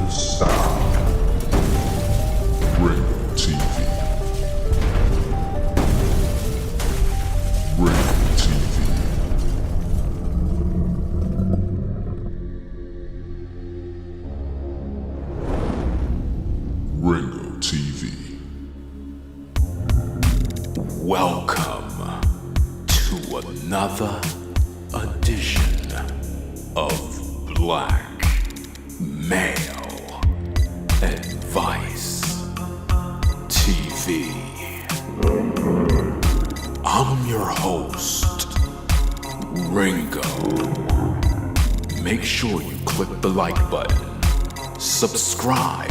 the sound. Ringo TV. Ringo TV. Ringo TV. Welcome to another edition of Black Male Advice TV. I'm your host, Ringo. Make sure you click the like button, subscribe,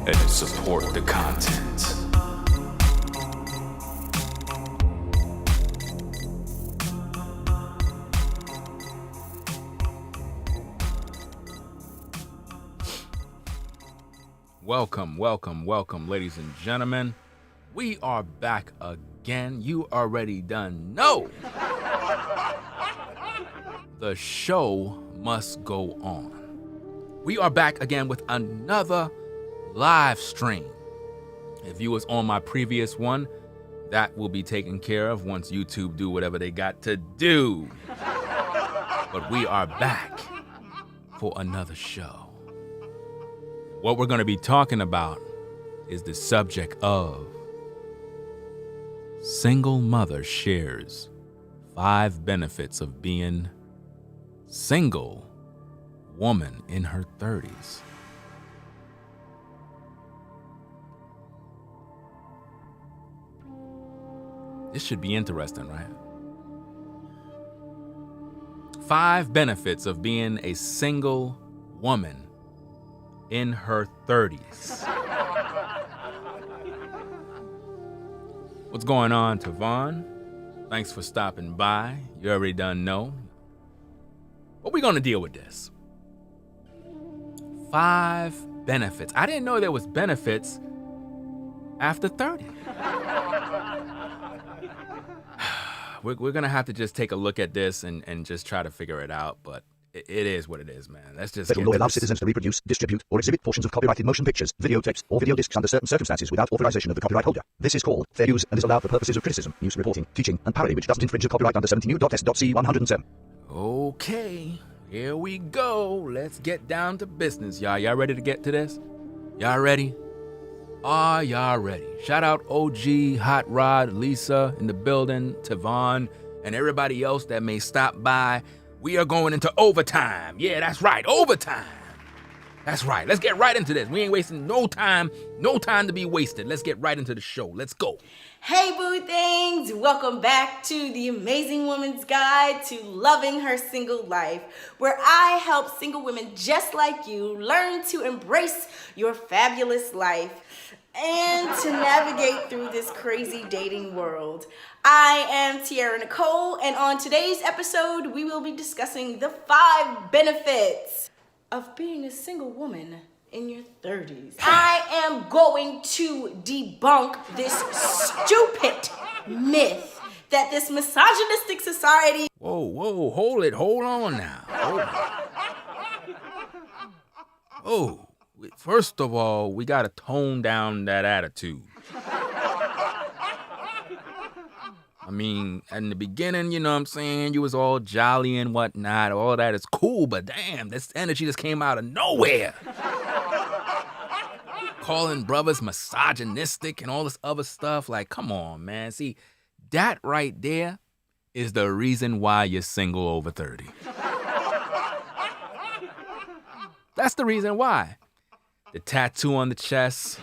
and support the content. Welcome, ladies and gentlemen. We are back again. You already done know. The show must go on. We are back again with another live stream. If you was on my previous one, that will be taken care of once YouTube do whatever they got to do. But we are back for another show. What we're going to be talking about is the subject of single mother shares 5 benefits of being single woman in her 30s. This should be interesting, right? 5 benefits of being a single woman in her 30s. What's going on, Tavon? Thanks for stopping by. You already done know. But we're gonna deal with this. 5 benefits. I didn't know there was benefits after 30. We're gonna have to just take a look at this and just try to figure it out, but it is what it is, man. Let's just Federal law allows citizens to reproduce, distribute, or exhibit portions of copyrighted motion pictures, videotapes, or video discs under certain circumstances without authorization of the copyright holder. This is called fair use and is allowed for purposes of criticism, news reporting, teaching, and parody, which doesn't infringe a copyright under 17U.S.C. 107. Okay, here we go. Let's get down to business, y'all. Y'all ready to get to this? Y'all ready? Are y'all ready? Shout out OG, Hot Rod, Lisa in the building, Tavon, and everybody else that may stop by. We are going into overtime. Yeah, that's right, overtime. That's right. Let's get right into this. We ain't wasting no time to be wasted. Let's get right into the show. Let's go. Hey boo things, welcome back to the Amazing Woman's Guide to Loving Her Single Life, where I help single women just like you learn to embrace your fabulous life and to navigate through this crazy dating world. I am Tiara Nicole, and on today's episode, we will be discussing the 5 benefits of being a single woman in your 30s. I am going to debunk this stupid myth that this misogynistic society... Whoa, hold on now. Oh, first of all, we gotta tone down that attitude. I mean, in the beginning, you know what I'm saying, you was all jolly and whatnot, all that is cool, but damn, this energy just came out of nowhere. Calling brothers misogynistic and all this other stuff, like, come on, man. See, that right there is the reason why you're single over 30. That's the reason why. The tattoo on the chest.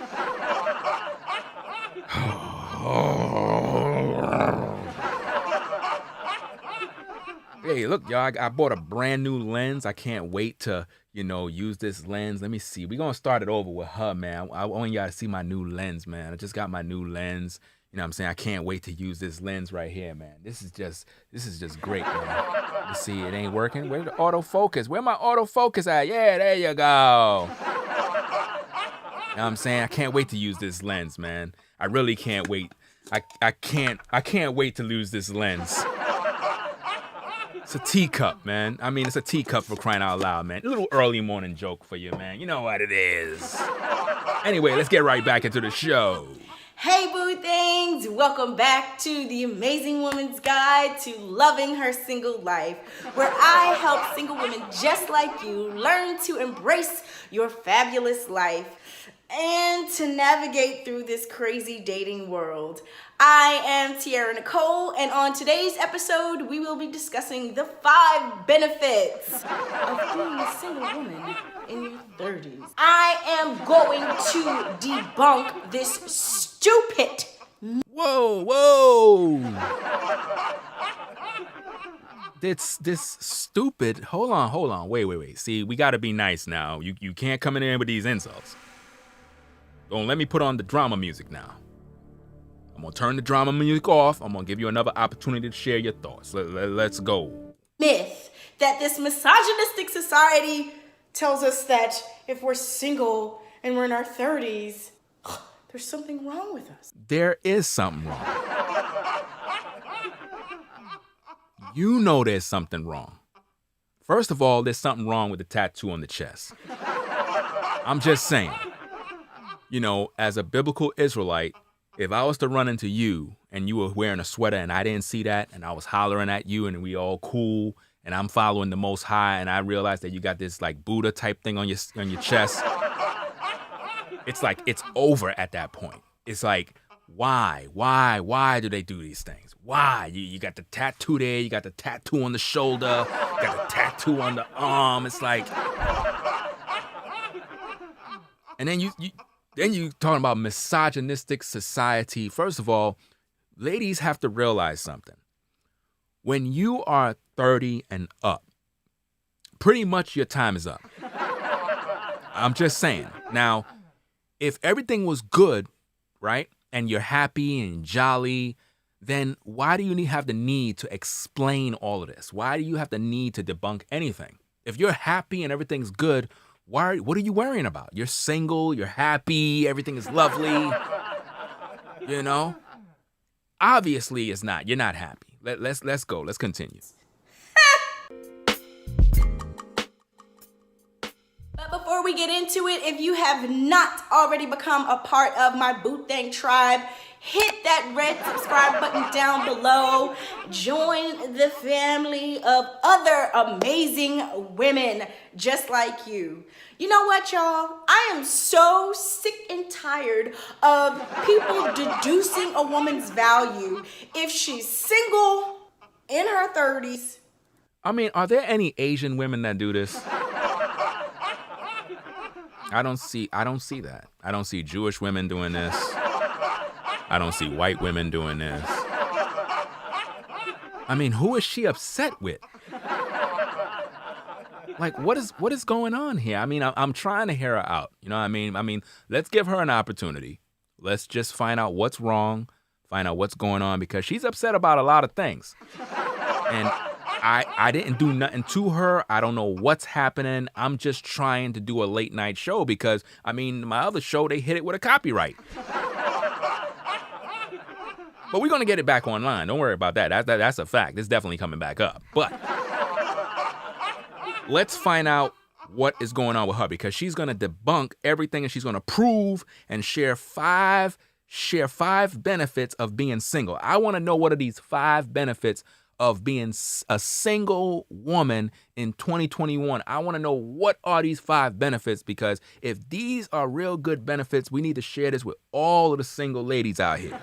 Hey, look, y'all, I bought a brand new lens. I can't wait to, use this lens. Let me see. We're going to start it over with her, man. I want y'all to see my new lens, man. I just got my new lens. You know what I'm saying? I can't wait to use this lens right here, man. This is just great, man. You see, it ain't working. Where's the autofocus? Where my autofocus at? Yeah, there you go. You know what I'm saying? I can't wait to use this lens, man. I really can't wait. I can't wait to lose this lens. It's a teacup, man. I mean, it's a teacup for crying out loud, man. A little early morning joke for you, man. You know what it is. Anyway, let's get right back into the show. Hey boo things, welcome back to the Amazing Woman's Guide to Loving Her Single Life, where I help single women just like you learn to embrace your fabulous life and to navigate through this crazy dating world. I am Tiara Nicole, and on today's episode, we will be discussing the 5 benefits of being a single woman in your 30s. I am going to debunk this stupid. Whoa. This stupid. Hold on. Wait. See, we gotta be nice now. You can't come in here with these insults. Don't let me put on the drama music now. I'm gonna turn the drama music off. I'm gonna give you another opportunity to share your thoughts. Let's go. Myth that this misogynistic society tells us that if we're single and we're in our 30s, there's something wrong with us. There is something wrong. You know there's something wrong. First of all, there's something wrong with the tattoo on the chest. I'm just saying. You know, as a biblical Israelite, if I was to run into you and you were wearing a sweater and I didn't see that and I was hollering at you and we all cool and I'm following the Most High and I realized that you got this like Buddha type thing on your chest, it's like it's over at that point. It's like, why do they do these things? Why? You got the tattoo there, you got the tattoo on the shoulder, you got the tattoo on the arm. It's like, and then Then you talking about misogynistic society. First of all, ladies have to realize something. When you are 30 and up, pretty much your time is up. I'm just saying. Now, if everything was good, right, and you're happy and jolly, then why do you have the need to explain all of this? Why do you have the need to debunk anything? If you're happy and everything's good, what are you worrying about? You're single, you're happy, everything is lovely. You know? Obviously it's not. You're not happy. Let's go. Let's continue. But before we get into it, if you have not already become a part of my Boot Thang tribe, hit that red subscribe button down below. Join the family of other amazing women just like you. You know what, y'all? I am so sick and tired of people deducing a woman's value if she's single, in her 30s. I mean, are there any Asian women that do this? I don't see that. I don't see Jewish women doing this. I don't see white women doing this. I mean, who is she upset with? Like, what is going on here? I mean, I'm trying to hear her out. You know what I mean? I mean, let's give her an opportunity. Let's just find out what's wrong, find out what's going on, because she's upset about a lot of things. And I didn't do nothing to her. I don't know what's happening. I'm just trying to do a late night show because, I mean, my other show, they hit it with a copyright. But we're going to get it back online. Don't worry about that. That's a fact. It's definitely coming back up. But let's find out what is going on with her, because she's going to debunk everything and she's going to prove and share five benefits of being single. I want to know what are these 5 benefits of being a single woman in 2021. I want to know what are these 5 benefits, because if these are real good benefits, we need to share this with all of the single ladies out here.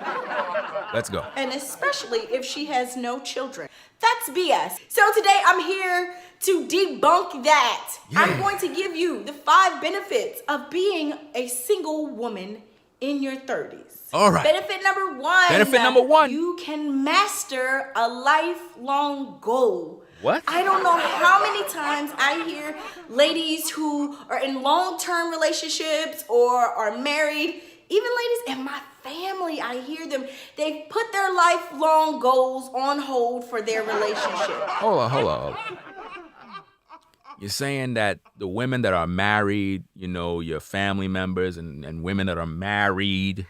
Let's go. And especially if she has no children. That's BS. So today I'm here to debunk that. Yeah. I'm going to give you the 5 benefits of being a single woman in your 30s. All right. Benefit number 1. Benefit number 1. You can master a lifelong goal. What? I don't know how many times I hear ladies who are in long-term relationships or are married, even ladies in my family, I hear them, they've put their lifelong goals on hold for their relationship. Hold on. You're saying that the women that are married, you know, your family members and women that are married,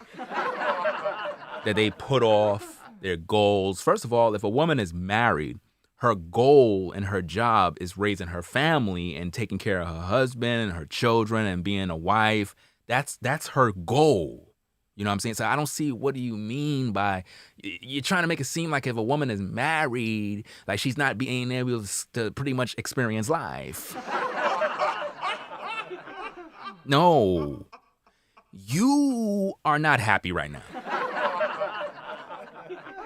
that they put off their goals. First of all, if a woman is married, her goal and her job is raising her family and taking care of her husband and her children and being a wife. That's her goal. You know what I'm saying? So I don't see, what do you mean by, you're trying to make it seem like if a woman is married, like she's not being able to pretty much experience life. No. You are not happy right now.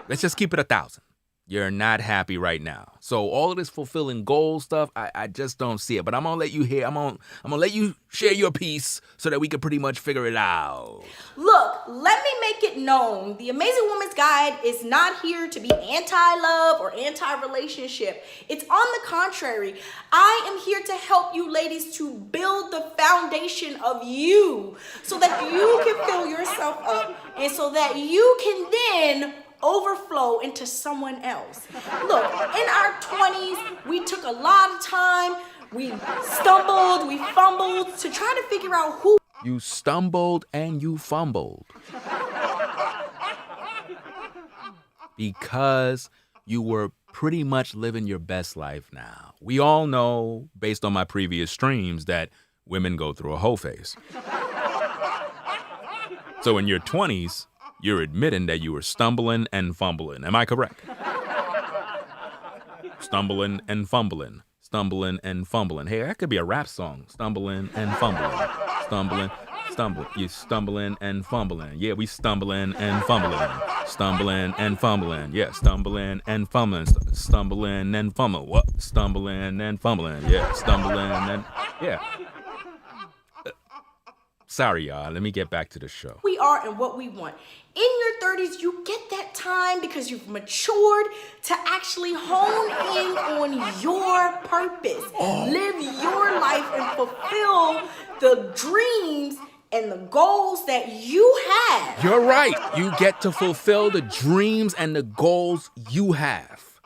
Let's just keep it 1,000. You're not happy right now. So all of this fulfilling goal stuff, I just don't see it. But I'm gonna let you hear. I'm gonna let you share your piece so that we can pretty much figure it out. Look, let me make it known. The Amazing Woman's Guide is not here to be anti-love or anti-relationship. It's on the contrary. I am here to help you ladies to build the foundation of you so that you can fill yourself up and so that you can then overflow into someone else. Look, in our 20s, we took a lot of time. We stumbled, we fumbled to try to figure out who. You stumbled and you fumbled. Because you were pretty much living your best life now. We all know, based on my previous streams, that women go through a hoe phase. So in your 20s, you're admitting that you were stumbling and fumbling. Am I correct? Stumbling and fumbling. Stumbling and fumbling. Hey, that could be a rap song. Stumbling and fumbling. Stumbling. You stumbling and fumbling. Yeah, we stumbling and fumbling. Stumbling and fumbling. Yeah, stumbling and fumbling. Stumbling and fumbling. What? Stumbling and fumbling. Yeah, stumbling and... Yeah. Sorry, y'all. Let me get back to the show. We are and what we want. In your 30s, you get that time because you've matured to actually hone in on your purpose. Live your life and fulfill the dreams and the goals that you have. You're right. You get to fulfill the dreams and the goals you have.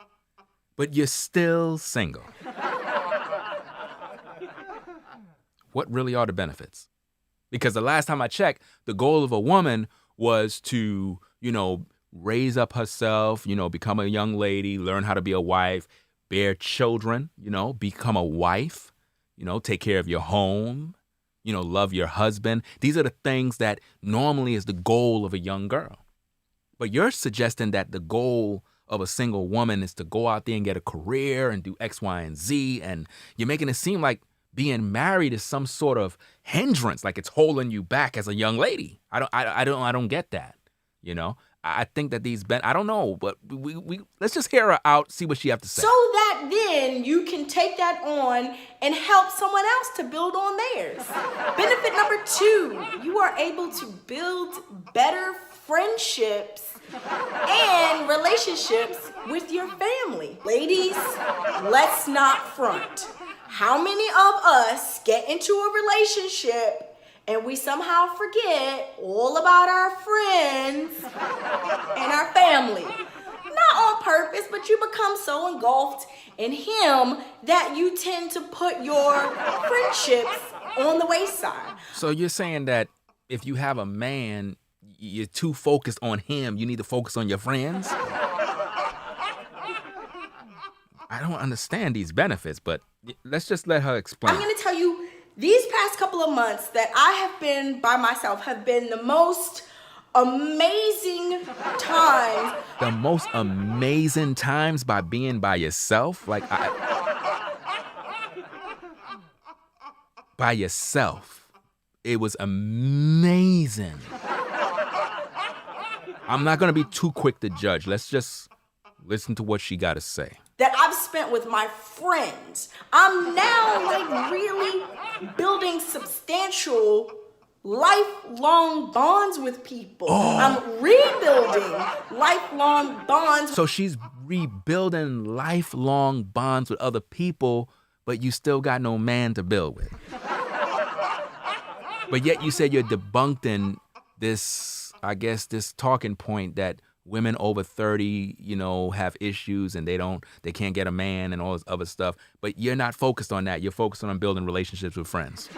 But you're still single. What really are the benefits? Because the last time I checked, the goal of a woman was to, raise up herself, become a young lady, learn how to be a wife, bear children, become a wife, take care of your home, love your husband. These are the things that normally is the goal of a young girl. But you're suggesting that the goal of a single woman is to go out there and get a career and do X, Y, and Z. And you're making it seem like being married is some sort of hindrance, like it's holding you back as a young lady. I don't get that. I think that I don't know, but we let's just hear her out, see what she have to say. So that then you can take that on and help someone else to build on theirs. Benefit number 2, you are able to build better friendships and relationships with your family. Ladies, let's not front. How many of us get into a relationship and we somehow forget all about our friends and our family? Not on purpose, but you become so engulfed in him that you tend to put your friendships on the wayside. So you're saying that if you have a man, you're too focused on him, you need to focus on your friends? I don't understand these benefits, but let's just let her explain. I'm going to tell you, these past couple of months that I have been by myself have been the most amazing times. The most amazing times by being by yourself? By yourself. It was amazing. I'm not going to be too quick to judge. Let's just listen to what she got to say. That I've spent with my friends. I'm now really building substantial lifelong bonds with people. I'm rebuilding lifelong bonds. So she's rebuilding lifelong bonds with other people, but you still got no man to build with. But yet you said you're debunking this talking point that women over 30, have issues and they can't get a man and all this other stuff. But you're not focused on that. You're focused on building relationships with friends.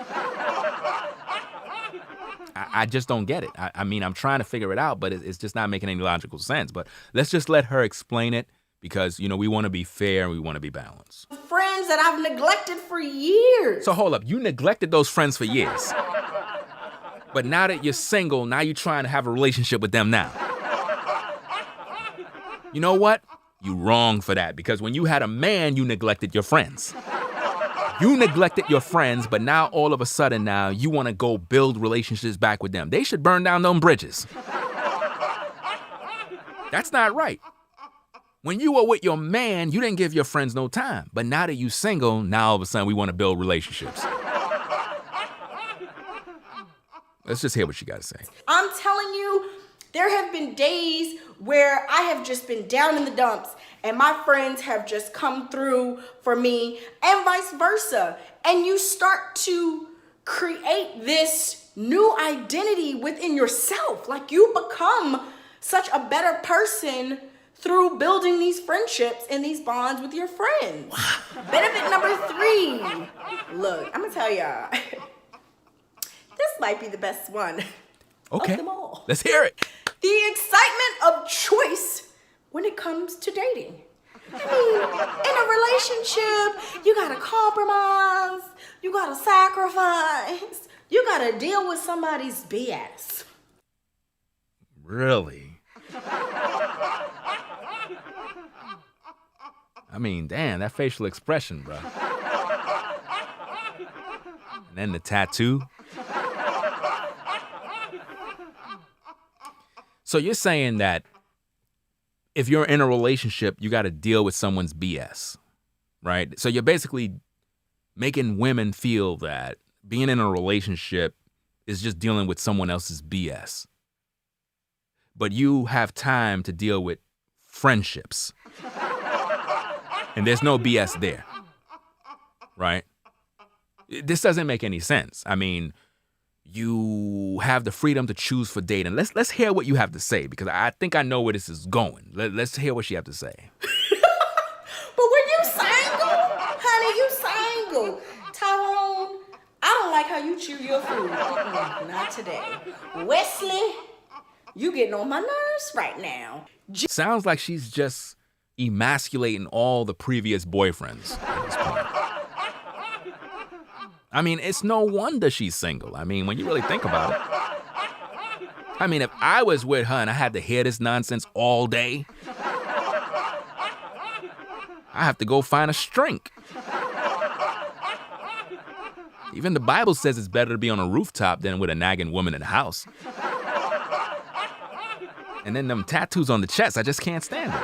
I just don't get it. I mean, I'm trying to figure it out, but it's just not making any logical sense. But let's just let her explain it because, we want to be fair and we want to be balanced. Friends that I've neglected for years. So hold up, you neglected those friends for years. But now that you're single, now you're trying to have a relationship with them now. You know what? You wrong for that, because when you had a man, you neglected your friends. You neglected your friends, but now all of a sudden now you want to go build relationships back with them. They should burn down them bridges. That's not right. When you were with your man, you didn't give your friends no time. But now that you single, now all of a sudden we want to build relationships. Let's just hear what you got to say. I'm telling you, there have been days where I have just been down in the dumps and my friends have just come through for me and vice versa. And you start to create this new identity within yourself. Like you become such a better person through building these friendships and these bonds with your friends. Benefit number 3. Look, I'm gonna tell y'all, this might be the best one. Okay, of them all. let's hear it. The excitement of choice when it comes to dating. I mean, in a relationship, you gotta compromise, you gotta sacrifice, you gotta deal with somebody's BS. Really? I mean, damn, that facial expression, bro. And then the tattoo. So you're saying that if you're in a relationship, you got to deal with someone's BS, right? So you're basically making women feel that being in a relationship is just dealing with someone else's BS. But you have time to deal with friendships. And there's no BS there, right? This doesn't make any sense. I mean, you have the freedom to choose for dating. Let's hear what you have to say, because I think I know where this is going. Let's hear what you have to say. But when you single, honey, you single. Tyrone, I don't like how you chew your food. Not today. Wesley, you getting on my nerves right now. Sounds like she's just emasculating all the previous boyfriends at this point. I mean, it's no wonder she's single. I mean, when you really think about it. I mean, if I was with her and I had to hear this nonsense all day, I have to go find a shrink. Even the Bible says it's better to be on a rooftop than with a nagging woman in the house. And then them tattoos on the chest, I just can't stand it.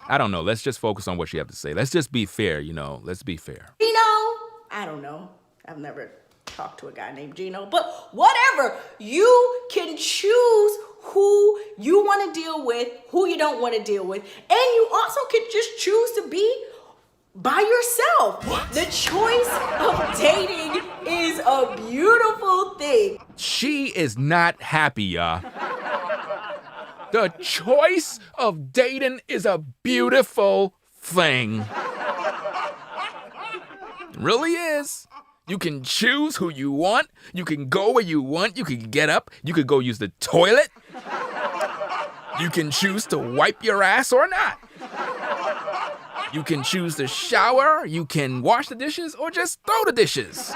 I don't know. Let's just focus on what you have to say. Let's just be fair, Let's be fair. Gino? I don't know. I've never talked to a guy named Gino, but whatever. You can choose who you want to deal with, who you don't want to deal with, and you also can just choose to be by yourself. What? The choice of dating is a beautiful thing. She is not happy, y'all. The choice of dating is a beautiful thing. It really is. You can choose who you want. You can go where you want. You can get up. You could go use the toilet. You can choose to wipe your ass or not. You can choose to shower. You can wash the dishes or just throw the dishes.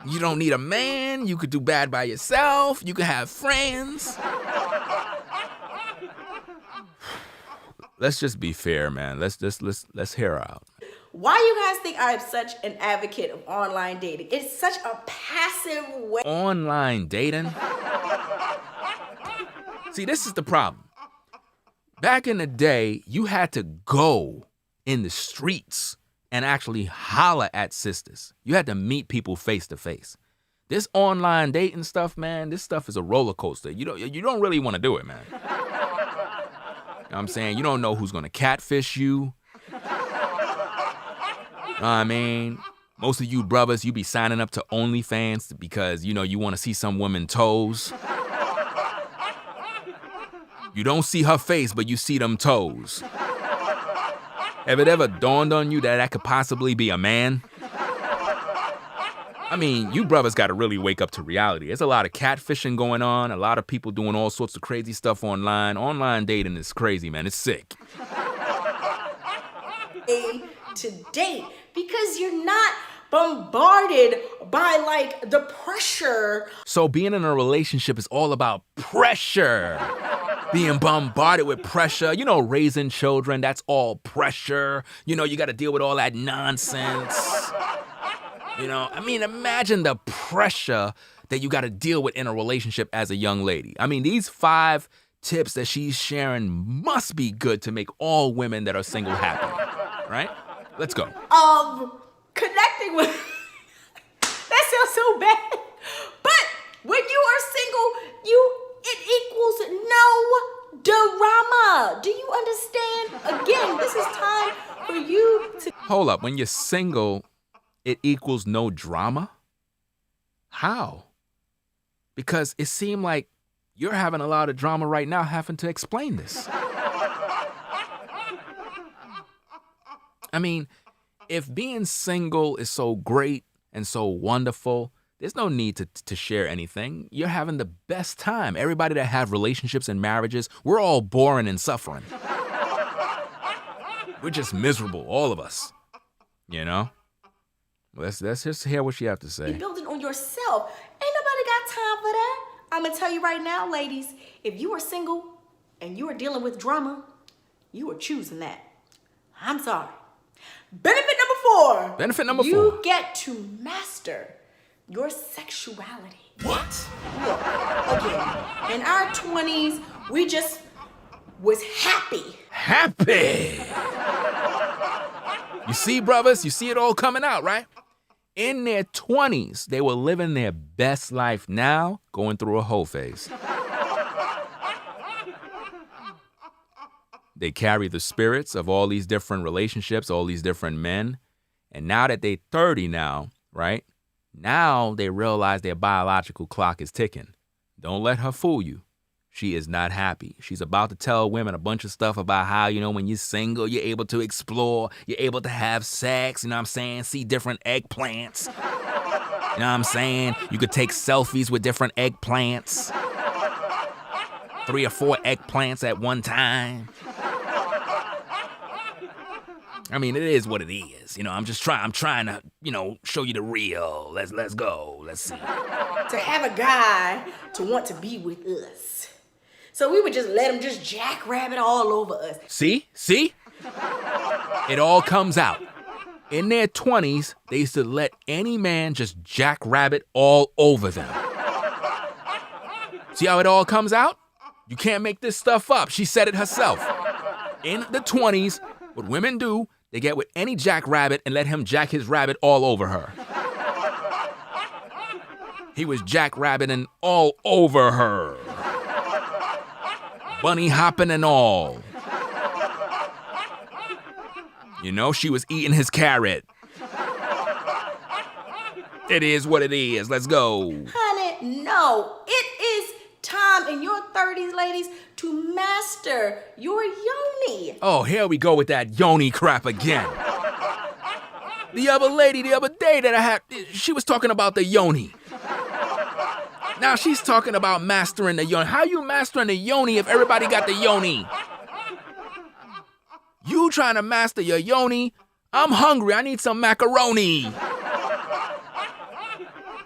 You don't need a man. You could do bad by yourself. You can have friends. Let's just be fair, man. Let's hear her out. Why you guys think I'm such an advocate of online dating? It's such a passive way. Online dating? See, this is the problem. Back in the day, you had to go in the streets and actually holler at sisters. You had to meet people face to face. This online dating stuff, man, this stuff is a roller coaster. You don't really want to do it, man. You know what I'm saying? You don't know who's going to catfish you. You know what I mean? Most of you brothers, you be signing up to OnlyFans because, you want to see some woman toes. You don't see her face, but you see them toes. Have it ever dawned on you that could possibly be a man? I mean, you brothers got to really wake up to reality. There's a lot of catfishing going on, a lot of people doing all sorts of crazy stuff online. Online dating is crazy, man. It's sick. To date, because you're not bombarded by like the pressure. So being in a relationship is all about pressure. Being bombarded with pressure. You know, raising children, that's all pressure. You know, you got to deal with all that nonsense. You know, I mean, imagine the pressure that you got to deal with in a relationship as a young lady. I mean, these 5 tips that she's sharing must be good to make all women that are single happy, right? Let's go. Connecting with, that sounds so bad. But when you are single, it equals no drama. Do you understand? Again, this is time for you to. Hold up. When you're single, it equals no drama? How? Because it seemed like you're having a lot of drama right now having to explain this. I mean, if being single is so great and so wonderful, there's no need to share anything. You're having the best time. Everybody that have relationships and marriages, we're all boring and suffering. We're just miserable, all of us. You know? Let's just hear what you have to say. Be building on yourself. Ain't nobody got time for that. I'm going to tell you right now, ladies, if you are single and you are dealing with drama, you are choosing that. I'm sorry. Benefit number 4. Benefit number 4. You get to master your sexuality. What? Look, again, in our 20s, we just was happy. Happy! You see, brothers, you see it all coming out, right? In their 20s, they were living their best life. Now, going through a hoe phase. They carry the spirits of all these different relationships, all these different men. And now that they're 30 now, right? Now they realize their biological clock is ticking. Don't let her fool you. She is not happy. She's about to tell women a bunch of stuff about how, you know, when you're single, you're able to explore, you're able to have sex, you know what I'm saying? See different eggplants. You know what I'm saying? You could take selfies with different eggplants. 3 or 4 eggplants at one time. I mean, it is what it is. You know, I'm trying to, you know, show you the real. Let's go. Let's see. To have a guy to want to be with us. So we would just let him just jackrabbit all over us. See? It all comes out. In their 20s, they used to let any man just jackrabbit all over them. See how it all comes out? You can't make this stuff up. She said it herself. In the 20s, what women do, they get with any jackrabbit and let him jack his rabbit all over her. He was jackrabbiting all over her. Bunny hopping and all. You know, she was eating his carrot. It is what it is. Let's go. Honey, no. It is time in your 30s, ladies, to master your yoni. Oh, here we go with that yoni crap again. The other lady the other day that I had, she was talking about the yoni. Now she's talking about mastering the yoni. How you mastering the yoni if everybody got the yoni? You trying to master your yoni? I'm hungry. I need some macaroni.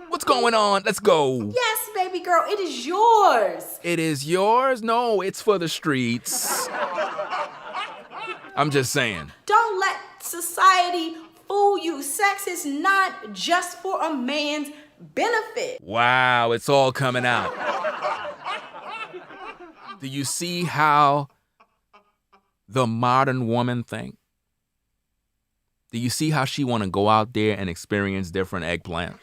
What's going on? Let's go. Yes, baby girl, it is yours. It is yours? No, it's for the streets. I'm just saying. Don't let society fool you. Sex is not just for a man's benefit. Wow, it's all coming out. Do you see how the modern woman think? Do you see how she want to go out there and experience different eggplant?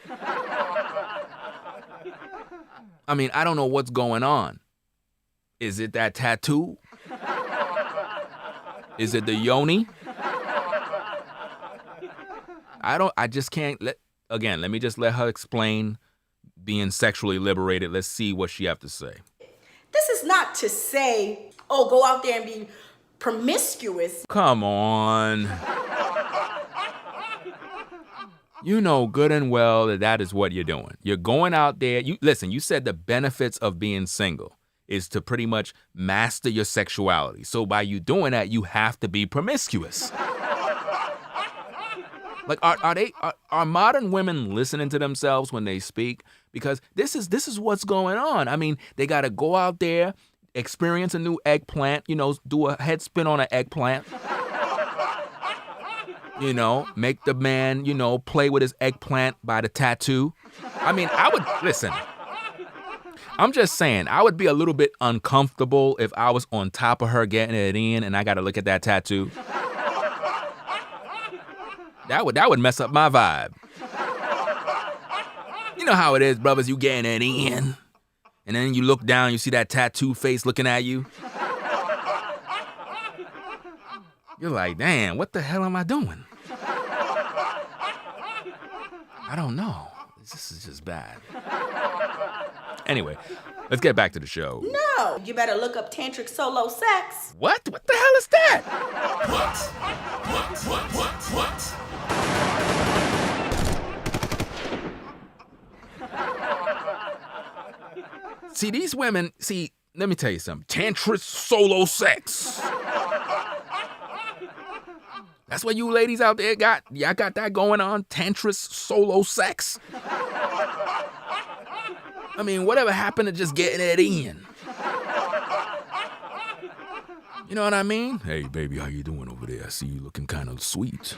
I mean, I don't know what's going on. Is it that tattoo? Is it the yoni? I just can't let me just let her explain being sexually liberated. Let's see what she have to say. This is not to say, oh, go out there and be promiscuous. Come on. You know good and well that that is what you're doing. You're going out there. You said the benefits of being single is to pretty much master your sexuality. So by you doing that, you have to be promiscuous. Like, are modern women listening to themselves when they speak? Because this is what's going on. I mean, they got to go out there, experience a new eggplant, do a head spin on an eggplant. Make the man, play with his eggplant by the tattoo. I mean, I'm just saying, I would be a little bit uncomfortable if I was on top of her getting it in and I got to look at that tattoo. That would mess up my vibe. You know how it is, brothers, you getting it in. And then you look down, you see that tattoo face looking at you. You're like, damn, what the hell am I doing? I don't know. This is just bad. Anyway, let's get back to the show. No, you better look up tantric solo sex. What? What the hell is that? What? See, these women, let me tell you something. Tantric solo sex. That's what you ladies out there got. Y'all got that going on? Tantric solo sex? I mean, whatever happened to just getting it in? You know what I mean? Hey, baby, how you doing over there? I see you looking kind of sweet.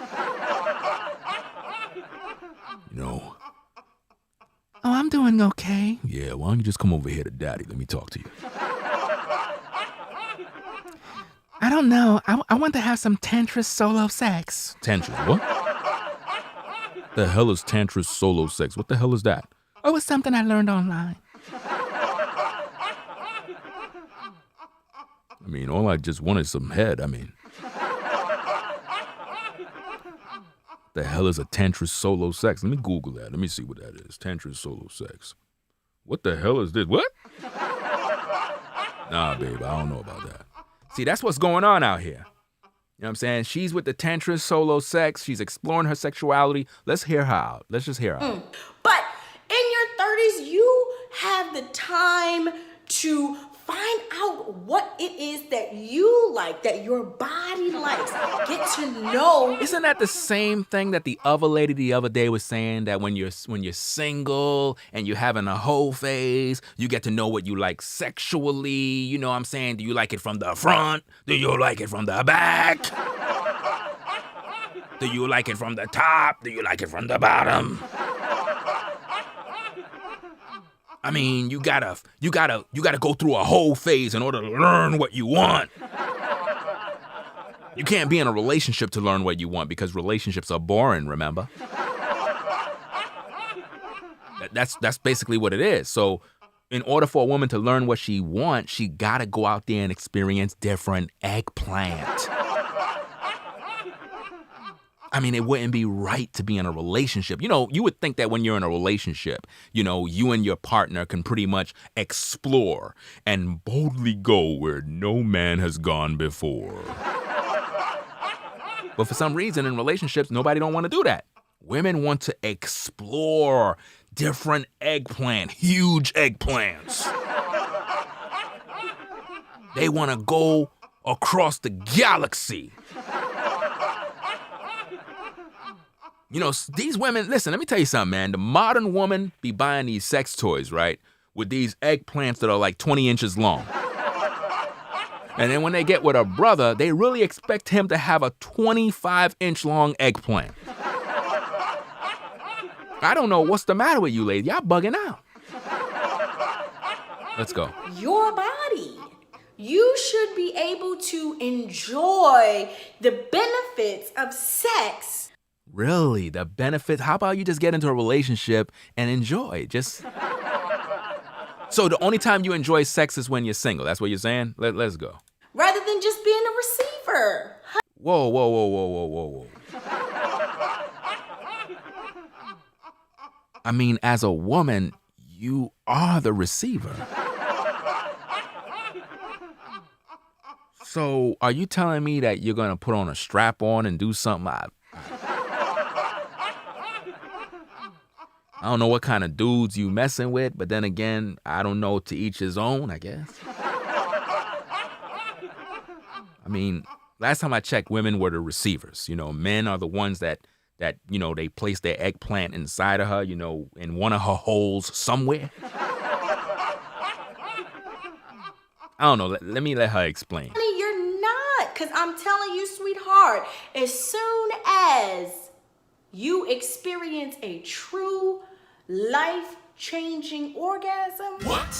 Oh, I'm doing okay. Yeah, why don't you just come over here to daddy? Let me talk to you. I don't know. I want to have some tantric solo sex. Tantric what? The hell is tantric solo sex? What the hell is that? Oh, it's something I learned online. I mean, all I just want is some head. I mean, the hell is a tantric solo sex? Let me Google that. Let me see what that is. Tantric solo sex. What the hell is this? What? Nah, babe, I don't know about that. See, that's what's going on out here. You know what I'm saying? She's with the tantric solo sex. She's exploring her sexuality. Let's hear her out. Let's just hear her out. But in your 30s, you have the time to find out what it is that you like, that your body likes. Get to know. Isn't that the same thing that the other lady the other day was saying, that when you're single and you're having a whole phase, you get to know what you like sexually? You know what I'm saying? Do you like it from the front? Do you like it from the back? Do you like it from the top? Do you like it from the bottom? I mean, you gotta go through a whole phase in order to learn what you want. You can't be in a relationship to learn what you want, because relationships are boring, remember? That's basically what it is. So in order for a woman to learn what she wants, she gotta go out there and experience different eggplant. I mean, it wouldn't be right to be in a relationship. You would think that when you're in a relationship, you and your partner can pretty much explore and boldly go where no man has gone before. But for some reason in relationships, nobody don't want to do that. Women want to explore different huge eggplants. They want to go across the galaxy. These women, listen, let me tell you something, man. The modern woman be buying these sex toys, right, with these eggplants that are like 20 inches long. And then when they get with a brother, they really expect him to have a 25-inch long eggplant. I don't know what's the matter with you ladies. Y'all bugging out. Let's go. Your body. You should be able to enjoy the benefits of sex. Really? The benefits? How about you just get into a relationship and enjoy? So the only time you enjoy sex is when you're single. That's what you're saying? Let's go. Rather than just being a receiver. Whoa. I mean, as a woman, you are the receiver. So are you telling me that you're going to put on a strap on and do something? I don't know what kind of dudes you messing with, but then again, I don't know, to each his own, I guess. I mean, last time I checked, women were the receivers. Men are the ones that they place their eggplant inside of her, in one of her holes somewhere. I don't know. Let me let her explain. Honey, you're not, because I'm telling you, sweetheart, as soon as you experience a true life-changing orgasm. What?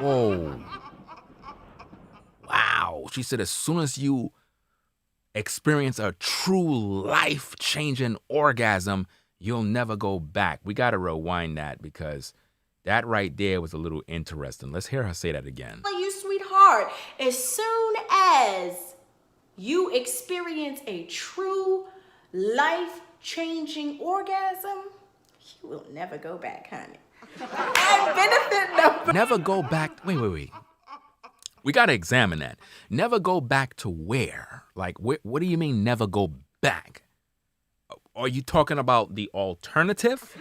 Whoa. Wow. She said as soon as you experience a true life-changing orgasm, you'll never go back. We got to rewind that because that right there was a little interesting. Let's hear her say that again. You sweetheart, as soon as you experience a true life-changing orgasm, you will never go back, honey. And benefit number. Never go back. Wait. We got to examine that. Never go back to where? Like, what do you mean never go back? Are you talking about the alternative?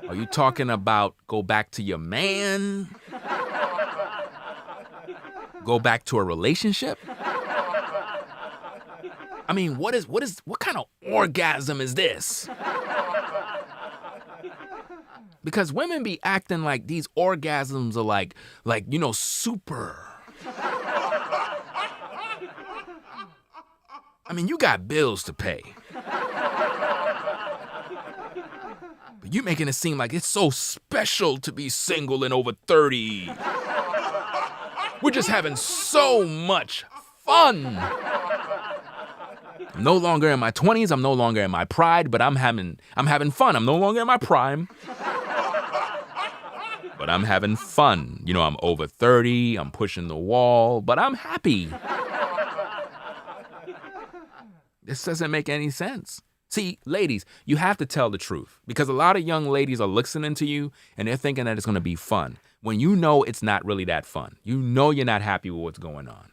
Are you talking about go back to your man? Go back to a relationship? I mean, what kind of orgasm is this? Because women be acting like these orgasms are like super. I mean, you got bills to pay. But you making it seem like it's so special to be single and over 30. We're just having so much fun. I'm no longer in my 20s. I'm no longer in my pride, but I'm having fun. I'm no longer in my prime. But I'm having fun. I'm over 30. I'm pushing the wall, but I'm happy. This doesn't make any sense. See, ladies, you have to tell the truth because a lot of young ladies are listening to you and they're thinking that it's going to be fun when you know it's not really that fun. You know you're not happy with what's going on.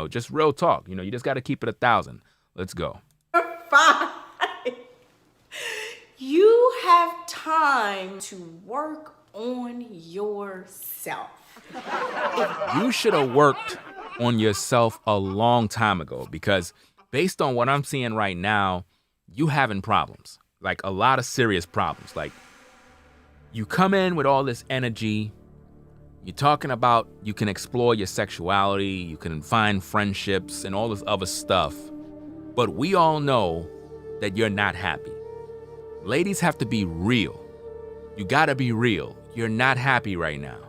Just real talk. You just got to keep it 1,000. Let's go. Fine. You have time to work on yourself. You should have worked on yourself a long time ago because based on what I'm seeing right now, you having problems, like a lot of serious problems. Like you come in with all this energy, you're talking about you can explore your sexuality, you can find friendships and all this other stuff, but we all know that you're not happy. Ladies have to be real. You gotta be real. You're not happy right now.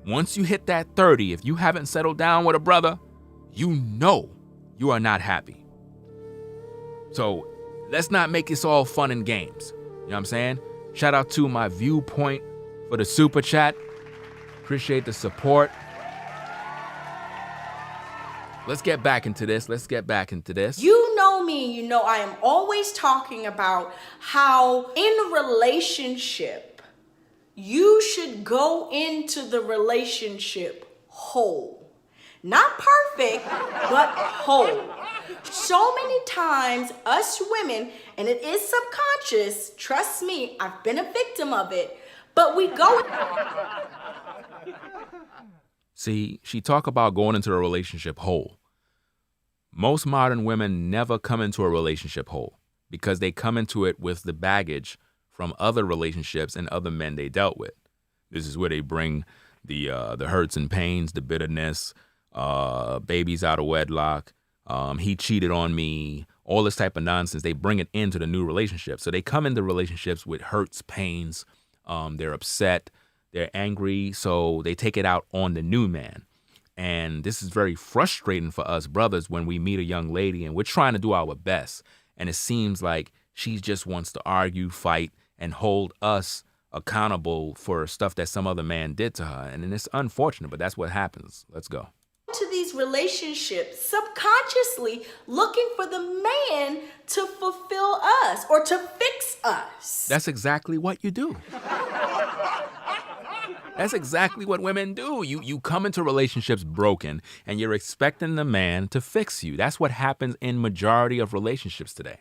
Once you hit that 30, if you haven't settled down with a brother, you know you are not happy. So let's not make this all fun and games. You know what I'm saying? Shout out to my Viewpoint for the super chat. Appreciate the support. Let's get back into this. You know me, you know I am always talking about how in a relationship, you should go into the relationship whole. Not perfect, but whole. So many times, us women, and it is subconscious, trust me, I've been a victim of it, but we go. See, she talk about going into a relationship whole. Most modern women never come into a relationship whole because they come into it with the baggage from other relationships and other men they dealt with. This is where they bring the hurts and pains, the bitterness, babies out of wedlock, he cheated on me, all this type of nonsense. They bring it into the new relationship. So they come into relationships with hurts, pains, they're upset, they're angry, so they take it out on the new man. And this is very frustrating for us brothers when we meet a young lady and we're trying to do our best. And it seems like she just wants to argue, fight, and hold us accountable for stuff that some other man did to her. And it's unfortunate, but that's what happens. Let's go. To these relationships subconsciously looking for the man to fulfill us or to fix us. That's exactly what you do. That's exactly what women do. You come into relationships broken and you're expecting the man to fix you. That's what happens in majority of relationships today.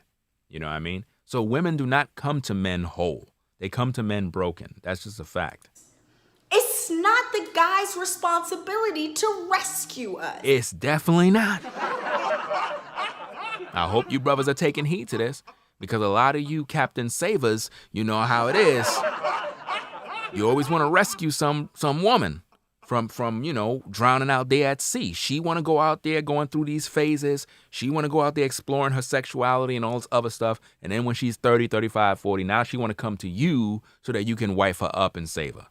You know what I mean? So women do not come to men whole. They come to men broken. That's just a fact. It's not the guy's responsibility to rescue us. It's definitely not. I hope you brothers are taking heed to this, because a lot of you Captain Savers, you know how it is. You always want to rescue some woman from drowning out there at sea. She want to go out there going through these phases. She want to go out there exploring her sexuality and all this other stuff. And then when she's 30, 35, 40, now she want to come to you so that you can wife her up and save her.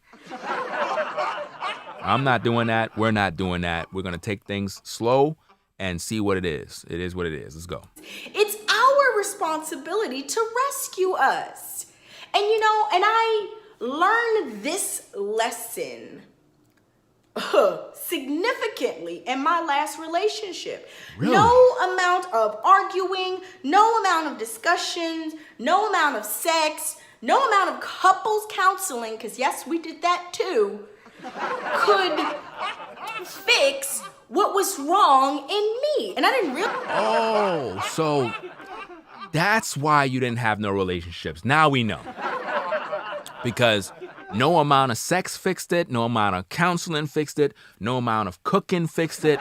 I'm not doing that. We're not doing that. We're going to take things slow and see what it is. It is what it is. Let's go. It's our responsibility to rescue us. And I learned this lesson significantly in my last relationship. Really? No amount of arguing, no amount of discussions, no amount of sex, no amount of couples counseling, because yes, we did that too, could fix what was wrong in me. And I didn't realize. Oh, so that's why you didn't have no relationships. Now we know. Because no amount of sex fixed it, no amount of counseling fixed it, no amount of cooking fixed it,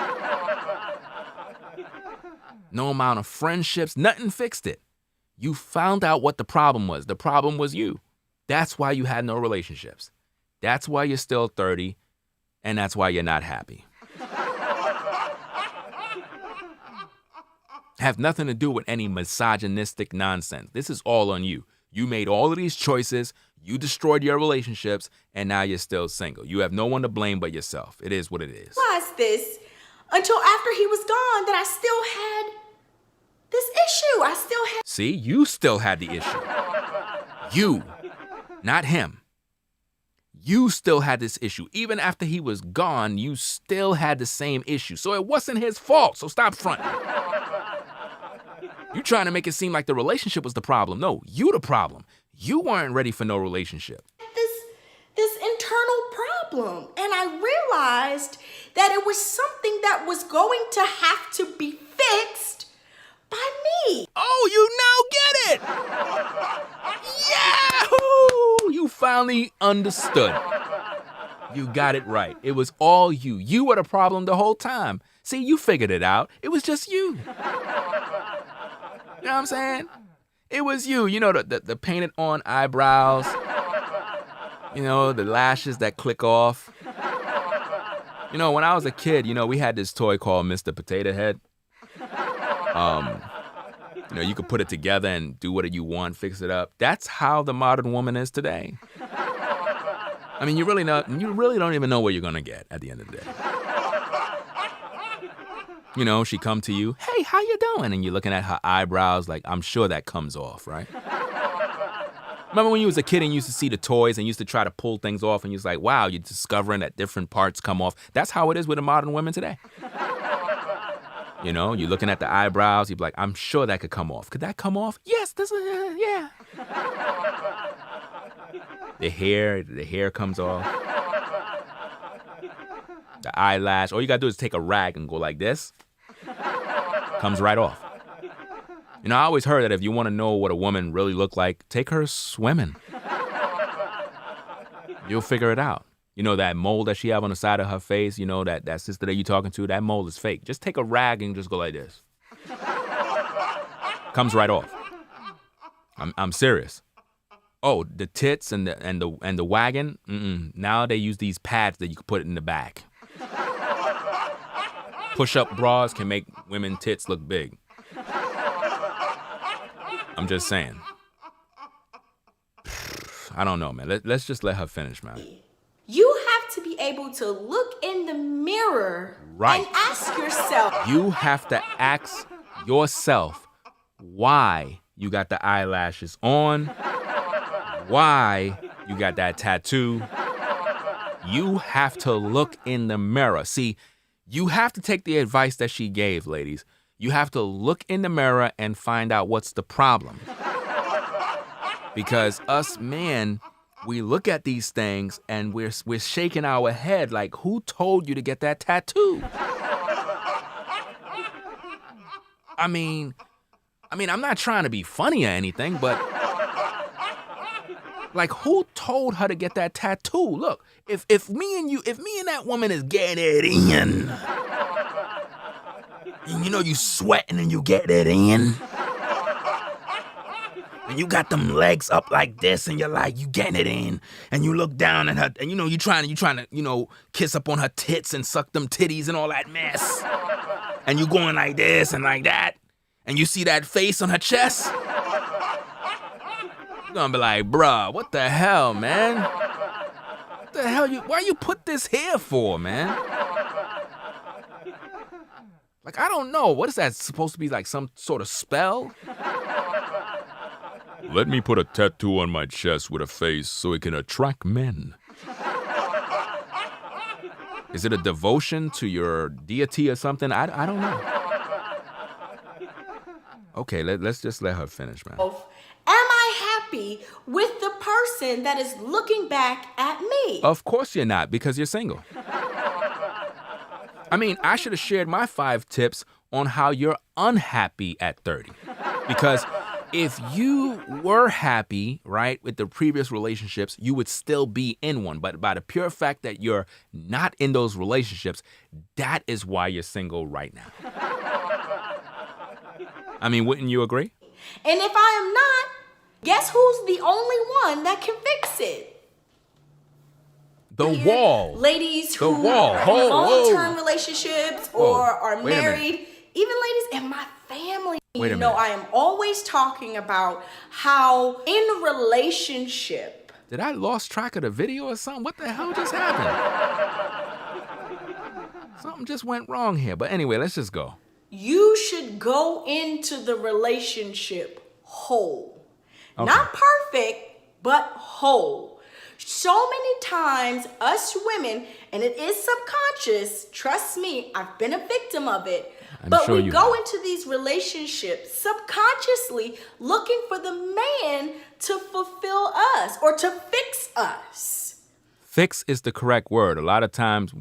no amount of friendships, nothing fixed it. You found out what the problem was. The problem was you. That's why you had no relationships. That's why you're still 30, and that's why you're not happy. Have nothing to do with any misogynistic nonsense. This is all on you. You made all of these choices, you destroyed your relationships, and now you're still single. You have no one to blame but yourself. It is what it is. This until after he was gone, that I still had this issue. I still had. See, you still had the issue. You, not him. You still had this issue. Even after he was gone, you still had the same issue. So it wasn't his fault. So stop fronting. You trying to make it seem like the relationship was the problem. No, you the problem. You weren't ready for no relationship. This internal problem. And I realized that it was something that was going to have to be fixed by me. Oh, you now get it. Yahoo! You finally understood. You got it right. It was all you. You were the problem the whole time. See, you figured it out. It was just you. You know what I'm saying? It was you. You know, the painted on eyebrows. You know, the lashes that click off. You know, when I was a kid, we had this toy called Mr. Potato Head. You could put it together and do whatever you want, fix it up. That's how the modern woman is today. I mean, you really don't even know what you're gonna get at the end of the day. She come to you, hey, how you doing? And you're looking at her eyebrows like, I'm sure that comes off, right? Remember when you was a kid and you used to see the toys and used to try to pull things off and you're like, wow, you're discovering that different parts come off. That's how it is with the modern women today. You're looking at the eyebrows, you're like, I'm sure that could come off. Could that come off? Yes, yeah. The hair comes off. The eyelash, all you gotta do is take a rag and go like this. Comes right off. I always heard that if you want to know what a woman really look like, take her swimming. You'll figure it out. That mole that she have on the side of her face, that sister that you talking to, that mole is fake. Just take a rag and just go like this. Comes right off. I'm serious. Oh, the tits and the wagon. Now they use these pads that you can put in the back. Push-up bras can make women tits look big. I'm just saying. I don't know, man. Let's just let her finish, man. You have to be able to look in the mirror Right. and ask yourself. You have to ask yourself why you got the eyelashes on, why you got that tattoo. You have to look in the mirror. See, you have to take the advice that she gave, ladies. You have to look in the mirror and find out what's the problem. Because us men, we look at these things and we're shaking our head like, who told you to get that tattoo? I mean, I mean, I'm not trying to be funny or anything, but like, who told her to get that tattoo? Look, if me and that woman is getting it in, and you know you sweating and you get it in, and you got them legs up like this, and you're like, you getting it in, and you look down at her, and you know you trying to kiss up on her tits and suck them titties and all that mess, and you going like this and like that, and you see that face on her chest. You're gonna be like, bruh, what the hell, man? What the hell why you put this here for, man? Like, I don't know. What is that supposed to be, like some sort of spell? Let me put a tattoo on my chest with a face so it can attract men. Is it a devotion to your deity or something? I don't know. Okay, let's just let her finish, man. Am I happy with the person that is looking back at me? Of course you're not, because you're single. I mean, I should have shared my 5 tips on how you're unhappy at 30. Because if you were happy, right, with the previous relationships, you would still be in one. But by the pure fact that you're not in those relationships, that is why you're single right now. I mean, wouldn't you agree? And if I am not, guess who's the only one that can fix it? The wall. Ladies The who wall. are in Whoa, long-term whoa. relationships Whoa, or are wait a minute. married, even ladies in my family. Wait a You know, minute. I am always talking about how in a relationship. Did I lost track of the video or something? What the hell just happened? Something just went wrong here. But anyway, let's just go. You should go into the relationship whole. Okay. Not perfect, but whole. So many times, us women, and it is subconscious, trust me, I've been a victim of it, I'm but sure we you go have. into these relationships subconsciously looking for the man to fulfill us or to fix us. Fix is the correct word. A lot of times,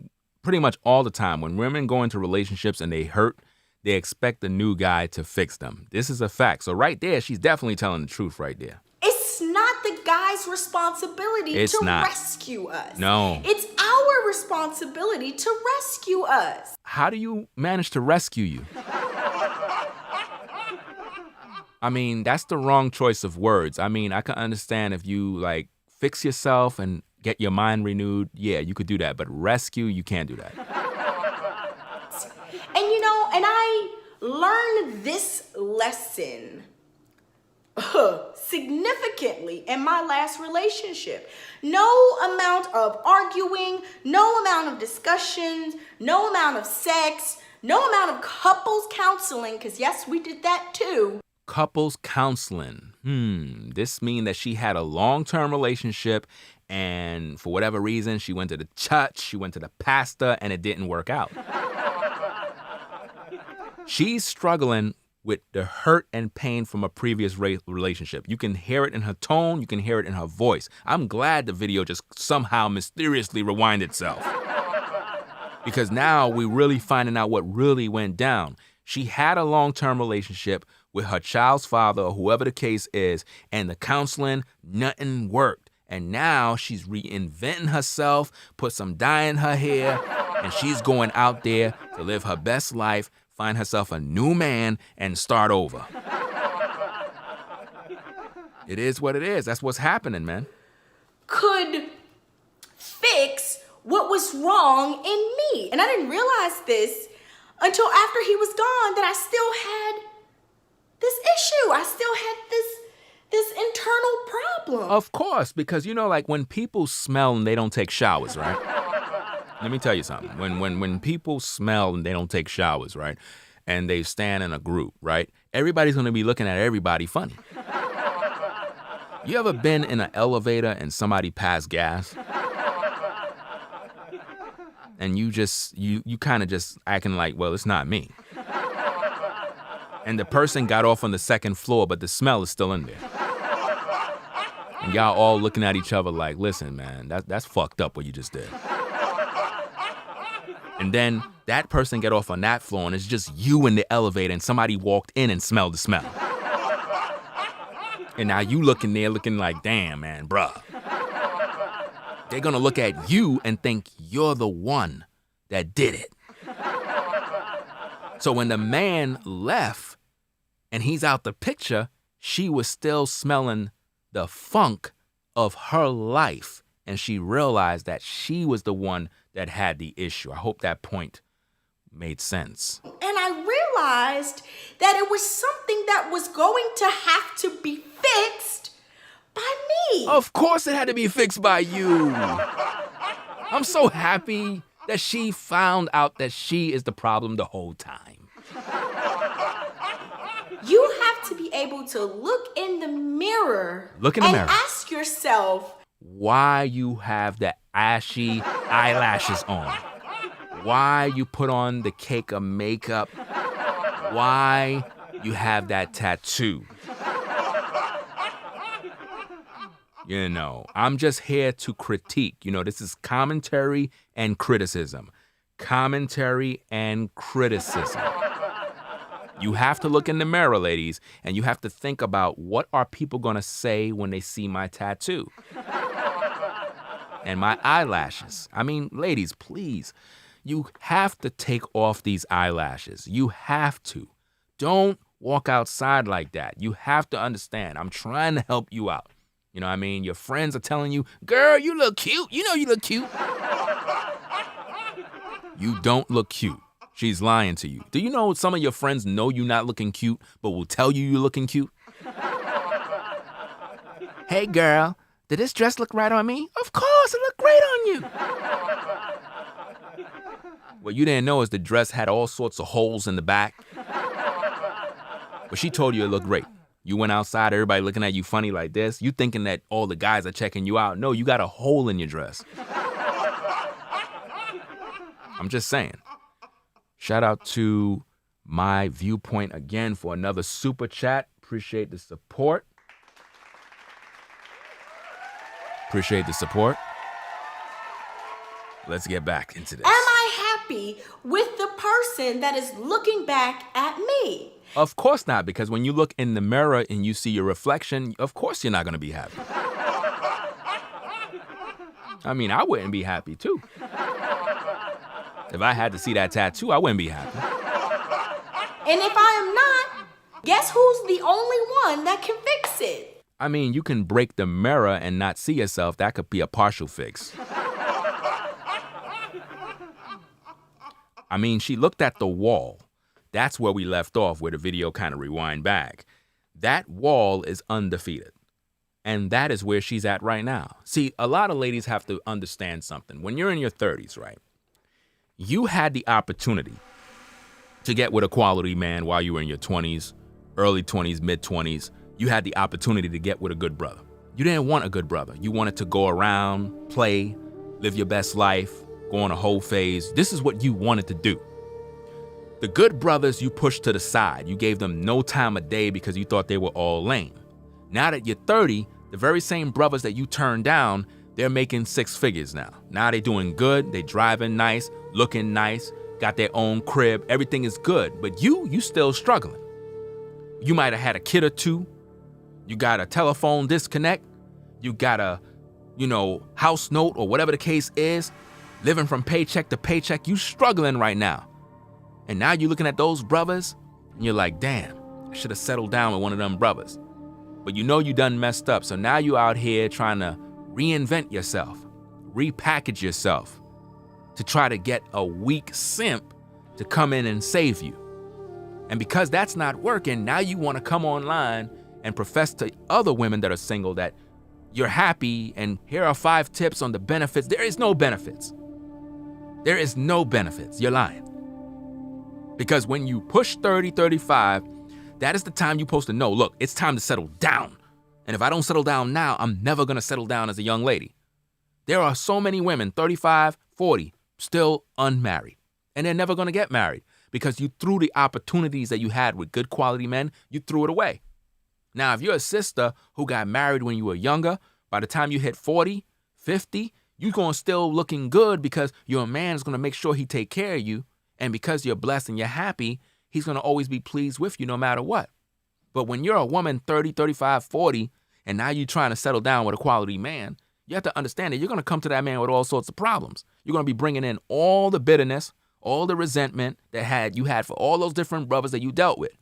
pretty much all the time, when women go into relationships and they hurt, they expect the new guy to fix them. This is a fact. So right there, she's definitely telling the truth right there. It's not the guy's responsibility It's to not. rescue us. No. It's our responsibility to rescue us. How do you manage to rescue you? I mean, that's the wrong choice of words. I mean, I can understand if you like fix yourself and get your mind renewed. Yeah, you could do that. But rescue, you can't do that. And you know, and I learned this lesson significantly in my last relationship. No amount of arguing, no amount of discussions, no amount of sex, no amount of couples counseling, because yes, we did that too. Couples counseling. This means that she had a long-term relationship and for whatever reason, she went to the church, she went to the pastor, and it didn't work out. She's struggling with the hurt and pain from a previous relationship. You can hear it in her tone. You can hear it in her voice. I'm glad the video just somehow mysteriously rewind itself. Because now we're really finding out what really went down. She had a long-term relationship with her child's father or whoever the case is, and the counseling, nothing worked. And now she's reinventing herself, put some dye in her hair, and she's going out there to live her best life, find herself a new man, and start over. It is what it is. That's what's happening, man. Could fix what was wrong in me. And I didn't realize this until after he was gone, that I still had this issue. I still had this internal problem. Of course, because you know, like when people smell and they don't take showers, right? Let me tell you something. When people smell and they don't take showers, right? And they stand in a group, right? Everybody's going to be looking at everybody funny. You ever been in an elevator and somebody passed gas? And you kind of just acting like, well, it's not me. And the person got off on the second floor, but the smell is still in there. And y'all all looking at each other like, listen, man, that's fucked up what you just did. And then that person get off on that floor and it's just you in the elevator and somebody walked in and smelled the smell. And now you looking there looking like, damn, man, bruh. They're going to look at you and think you're the one that did it. So when the man left and he's out the picture, she was still smelling the funk of her life. And she realized that she was the one that had the issue. I hope that point made sense. And I realized that it was something that was going to have to be fixed by me. Of course it had to be fixed by you. I'm so happy that she found out that she is the problem the whole time. You have to be able to look in the mirror. Mirror. And ask yourself why you have the ashy eyelashes on. Why you put on the cake of makeup. Why you have that tattoo. You know, I'm just here to critique. You know, this is commentary and criticism. Commentary and criticism. You have to look in the mirror, ladies, and you have to think about what are people going to say when they see my tattoo and my eyelashes. I mean, ladies, please, you have to take off these eyelashes. You have to. Don't walk outside like that. You have to understand. I'm trying to help you out. You know what I mean? Your friends are telling you, girl, you look cute. You know you look cute. You don't look cute. She's lying to you. Do you know some of your friends know you're not looking cute, but will tell you you're looking cute? Hey, girl, did this dress look right on me? Of course, it looked great on you. What you didn't know is the dress had all sorts of holes in the back. But she told you it looked great. You went outside, everybody looking at you funny like this. You thinking that all the guys are checking you out. No, you got a hole in your dress. I'm just saying. Shout out to My Viewpoint again for another super chat. Appreciate the support. Appreciate the support. Let's get back into this. Am I happy with the person that is looking back at me? Of course not, because when you look in the mirror and you see your reflection, of course you're not going to be happy. I mean, I wouldn't be happy too. If I had to see that tattoo, I wouldn't be happy. And if I am not, guess who's the only one that can fix it? I mean, you can break the mirror and not see yourself. That could be a partial fix. I mean, she looked at the wall. That's where we left off, where the video kind of rewind back. That wall is undefeated. And that is where she's at right now. See, a lot of ladies have to understand something. When you're in your 30s, right? You had the opportunity to get with a quality man while you were in your 20s, early 20s, mid 20s. You had the opportunity to get with a good brother. You didn't want a good brother. You wanted to go around, play, live your best life, go on a whole phase. This is what you wanted to do. The good brothers you pushed to the side. You gave them no time of day because you thought they were all lame. Now that you're 30, the very same brothers that you turned down, they're making six figures now. Now they're doing good. They driving nice, looking nice, got their own crib. Everything is good. But you still struggling. You might have had a kid or two. You got a telephone disconnect. You got a, house note or whatever the case is. Living from paycheck to paycheck. You struggling right now. And now you're looking at those brothers and you're like, damn, I should have settled down with one of them brothers. But you done messed up. So now you out here trying to reinvent yourself, repackage yourself to try to get a weak simp to come in and save you. And because that's not working, now you want to come online and profess to other women that are single that you're happy and here are 5 tips on the benefits. There is no benefits. There is no benefits. You're lying. Because when you push 30, 35, that is the time you're supposed to know, look, it's time to settle down. And if I don't settle down now, I'm never going to settle down as a young lady. There are so many women, 35, 40, still unmarried. And they're never going to get married because you threw the opportunities that you had with good quality men, you threw it away. Now, if you're a sister who got married when you were younger, by the time you hit 40, 50, you're going to still looking good because your man is going to make sure he take care of you. And because you're blessed and you're happy, he's going to always be pleased with you no matter what. But when you're a woman 30, 35, 40, and now you're trying to settle down with a quality man, you have to understand that you're going to come to that man with all sorts of problems. You're going to be bringing in all the bitterness, all the resentment that you had for all those different brothers that you dealt with.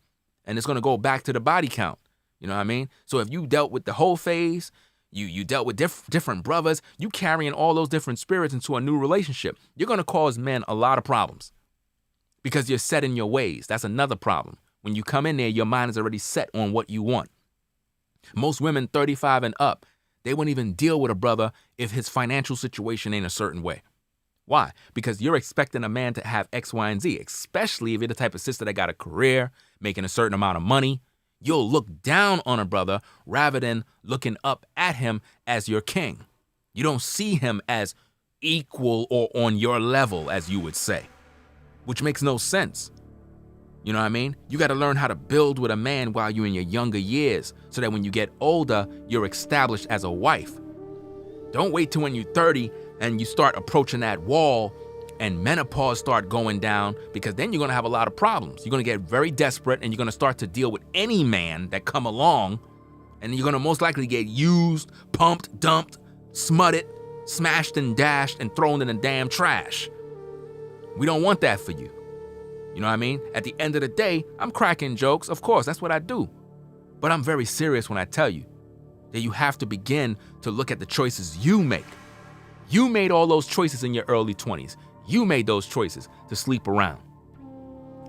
And it's going to go back to the body count. You know what I mean? So if you dealt with the whole phase, you dealt with different brothers, you carrying all those different spirits into a new relationship, you're going to cause men a lot of problems because you're set in your ways. That's another problem. When you come in there, your mind is already set on what you want. Most women 35 and up, they wouldn't even deal with a brother if his financial situation ain't a certain way. Why? Because you're expecting a man to have X, Y, and Z, especially if you're the type of sister that got a career, making a certain amount of money. You'll look down on a brother rather than looking up at him as your king. You don't see him as equal or on your level, as you would say, which makes no sense. You know what I mean? You got to learn how to build with a man while you're in your younger years so that when you get older, you're established as a wife. Don't wait till when you're 30 and you start approaching that wall and menopause start going down, because then you're going to have a lot of problems. You're going to get very desperate and you're going to start to deal with any man that come along, and you're going to most likely get used, pumped, dumped, smutted, smashed and dashed and thrown in the damn trash. We don't want that for you. You know what I mean? At the end of the day, I'm cracking jokes. Of course, that's what I do. But I'm very serious when I tell you that you have to begin to look at the choices you make. You made all those choices in your early 20s. You made those choices to sleep around.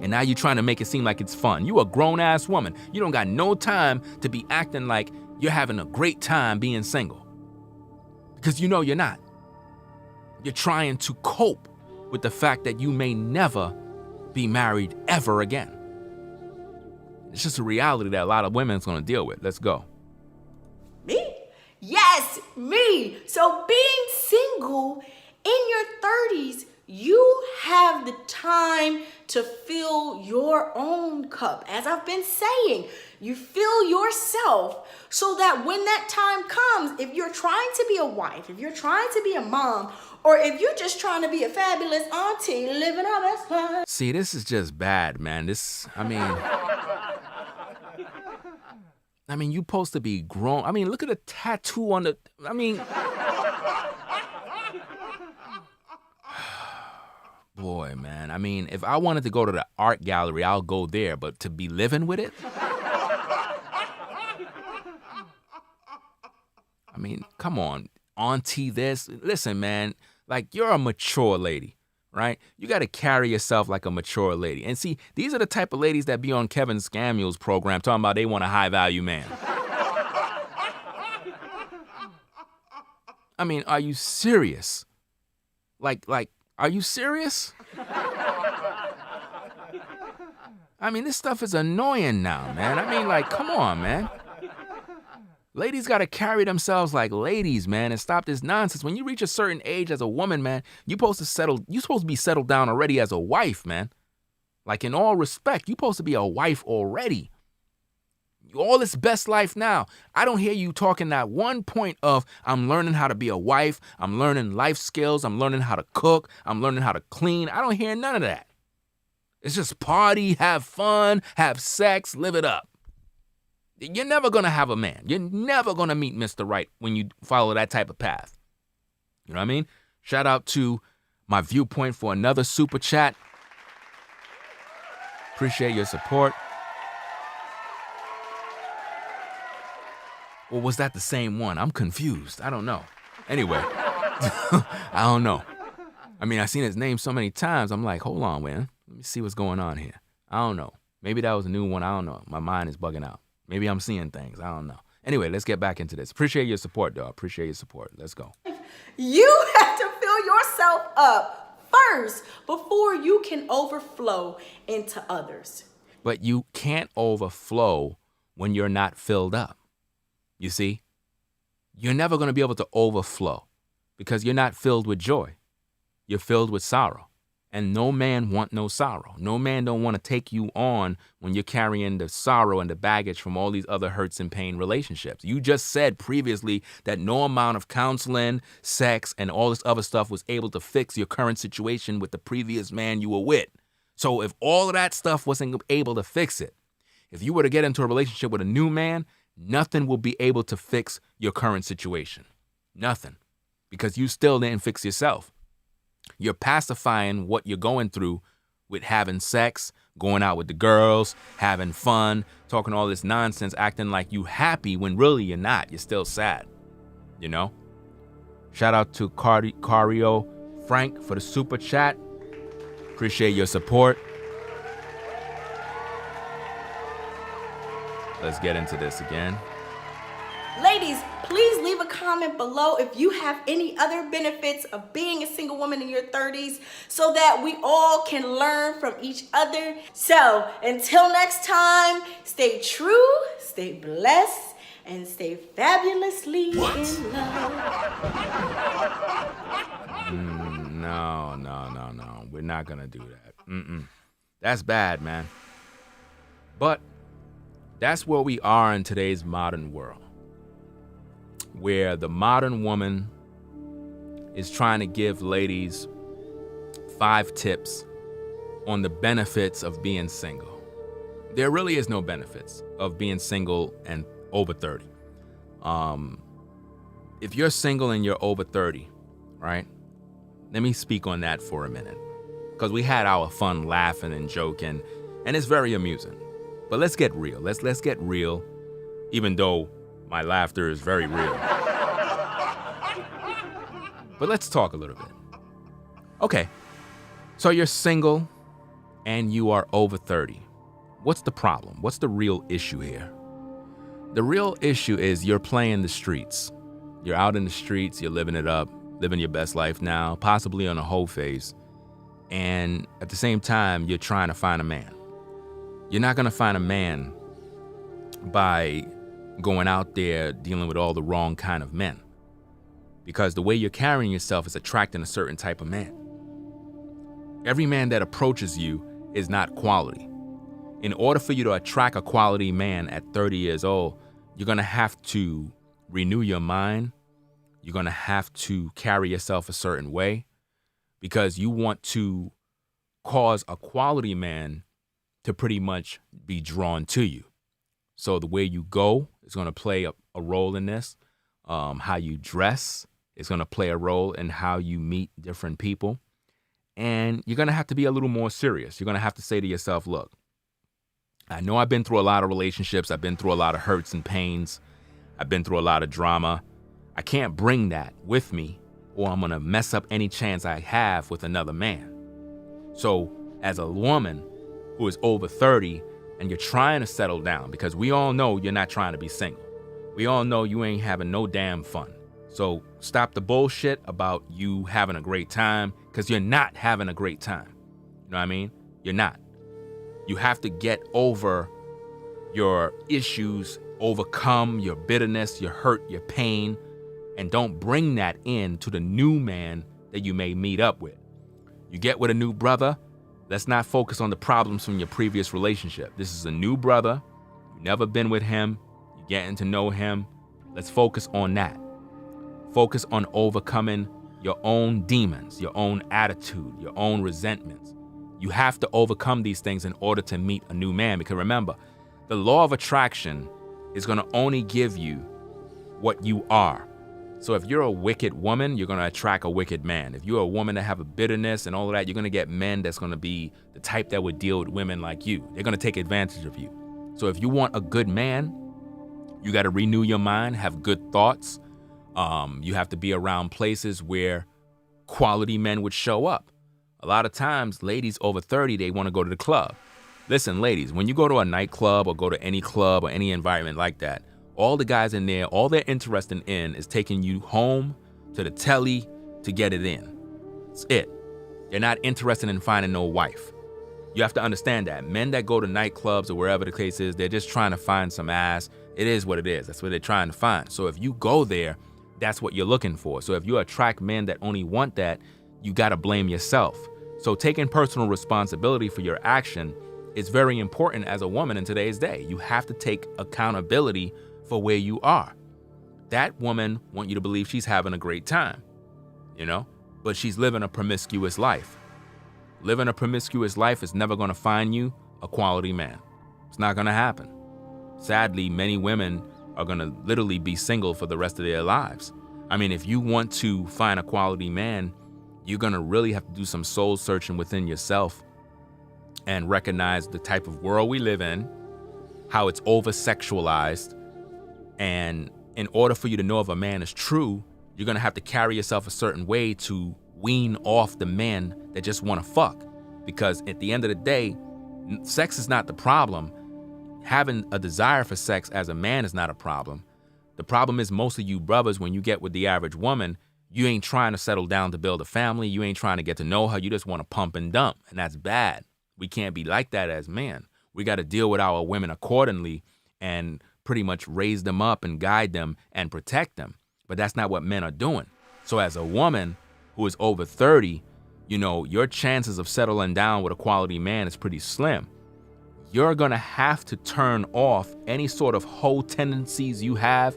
And now you're trying to make it seem like it's fun. You a grown-ass woman. You don't got no time to be acting like you're having a great time being single. Because you know you're not. You're trying to cope with the fact that you may never be married ever again. It's just a reality that a lot of women's gonna deal with. Let's go. Me? Yes, me. So being single in your 30s, you have the time to fill your own cup. As I've been saying, you fill yourself so that when that time comes, if you're trying to be a wife, if you're trying to be a mom, or if you're just trying to be a fabulous auntie living our best life. See, this is just bad, man. I mean, you supposed to be grown. I mean, look at the tattoo on the, boy, man. I mean, if I wanted to go to the art gallery, I'll go there, but to be living with it? I mean, come on, auntie this. Listen, man, like, you're a mature lady, right? You got to carry yourself like a mature lady. And see, these are the type of ladies that be on Kevin Samuels' program talking about they want a high-value man. I mean, are you serious? Like, are you serious? I mean, this stuff is annoying now, man. I mean, like, come on, man. Ladies got to carry themselves like ladies, man, and stop this nonsense. When you reach a certain age as a woman, man, you're supposed to be settled down already as a wife, man. Like, in all respect, you're supposed to be a wife already. All this best life now. I don't hear you talking that one point of, I'm learning how to be a wife, I'm learning life skills, I'm learning how to cook, I'm learning how to clean. I don't hear none of that. It's just party, have fun, have sex, live it up. You're never going to have a man. You're never going to meet Mr. Right when you follow that type of path. You know what I mean? Shout out to My Viewpoint for another super chat. Appreciate your support. Or was that the same one? I'm confused. I don't know. Anyway, I don't know. I mean, I've seen his name so many times. I'm like, hold on, man. Let me see what's going on here. I don't know. Maybe that was a new one. I don't know. My mind is bugging out. Maybe I'm seeing things. I don't know. Anyway, let's get back into this. Appreciate your support, dog. Appreciate your support. Let's go. You have to fill yourself up first before you can overflow into others. But you can't overflow when you're not filled up. You see? You're never going to be able to overflow because you're not filled with joy. You're filled with sorrow. And no man want no sorrow. No man don't want to take you on when you're carrying the sorrow and the baggage from all these other hurts and pain relationships. You just said previously that no amount of counseling, sex, and all this other stuff was able to fix your current situation with the previous man you were with. So if all of that stuff wasn't able to fix it, If you were to get into a relationship with a new man, nothing will be able to fix your current situation. Nothing. Because you still didn't fix yourself. You're pacifying what you're going through with having sex, going out with the girls, having fun, talking all this nonsense, acting like you happy when really you're not. You're still sad, you know? Shout out to Cario Frank for the super chat. Appreciate your support. Let's get into this again. Ladies, please leave a comment below if you have any other benefits of being a single woman in your 30s so that we all can learn from each other. So until next time, stay true, stay blessed, and stay fabulously in love. No. We're not going to do that. That's bad, man. But that's where we are in today's modern world, where the modern woman is trying to give ladies 5 tips on the benefits of being single. There really is no benefits of being single and over 30. If you're single and you're over 30, right? Let me speak on that for a minute, because we had our fun laughing and joking, and it's very amusing. But let's get real. Let's get real, even though my laughter is very real. But let's talk a little bit. Okay, so you're single and you are over 30. What's the problem? What's the real issue here? The real issue is you're playing the streets. You're out in the streets, you're living it up, living your best life now, possibly on a hoe phase. And at the same time, you're trying to find a man. You're not going to find a man by going out there dealing with all the wrong kind of men, because the way you're carrying yourself is attracting a certain type of man. Every man that approaches you is not quality. In order for you to attract a quality man at 30 years old, you're going to have to renew your mind. You're going to have to carry yourself a certain way, because you want to cause a quality man to pretty much be drawn to you. So the way you go is going to play a role in this. How you dress is going to play a role in how you meet different people. And you're going to have to be a little more serious. You're going to have to say to yourself, look, I know I've been through a lot of relationships. I've been through a lot of hurts and pains. I've been through a lot of drama. I can't bring that with me, or I'm going to mess up any chance I have with another man. So as a woman who is over 30 and you're trying to settle down, because we all know you're not trying to be single. We all know you ain't having no damn fun. So stop the bullshit about you having a great time, because you're not having a great time. You know what I mean? You're not. You have to get over your issues, overcome your bitterness, your hurt, your pain, and don't bring that in to the new man that you may meet up with. You get with a new brother, let's not focus on the problems from your previous relationship. This is a new brother. You've never been with him. You're getting to know him. Let's focus on that. Focus on overcoming your own demons, your own attitude, your own resentments. You have to overcome these things in order to meet a new man, because remember, the law of attraction is going to only give you what you are. So if you're a wicked woman, you're going to attract a wicked man. If you're a woman that have a bitterness and all of that, you're going to get men that's going to be the type that would deal with women like you. They're going to take advantage of you. So if you want a good man, you got to renew your mind, have good thoughts. You have to be around places where quality men would show up. A lot of times, ladies over 30, they want to go to the club. Listen, ladies, when you go to a nightclub or go to any club or any environment like that, all the guys in there, all they're interested in is taking you home to the telly to get it in. That's it. They're not interested in finding no wife. You have to understand that. Men that go to nightclubs or wherever the case is, they're just trying to find some ass. It is what it is. That's what they're trying to find. So if you go there, that's what you're looking for. So if you attract men that only want that, you got to blame yourself. So taking personal responsibility for your action is very important as a woman in today's day. You have to take accountability for where you are. That woman wants you to believe she's having a great time, you know, but she's living a promiscuous life. Living a promiscuous life is never going to find you a quality man. It's not going to happen. Sadly, many women are going to literally be single for the rest of their lives. I mean, if you want to find a quality man, you're going to really have to do some soul searching within yourself and recognize the type of world we live in, how it's over-sexualized. And in order for you to know if a man is true, you're going to have to carry yourself a certain way to wean off the men that just want to fuck. Because at the end of the day, sex is not the problem. Having a desire for sex as a man is not a problem. The problem is most of you brothers, when you get with the average woman, you ain't trying to settle down to build a family. You ain't trying to get to know her. You just want to pump and dump. And that's bad. We can't be like that as men. We got to deal with our women accordingly and pretty much raise them up and guide them and protect them. But that's not what men are doing. So as a woman who is over 30, you know, your chances of settling down with a quality man is pretty slim. You're going to have to turn off any sort of hoe tendencies you have.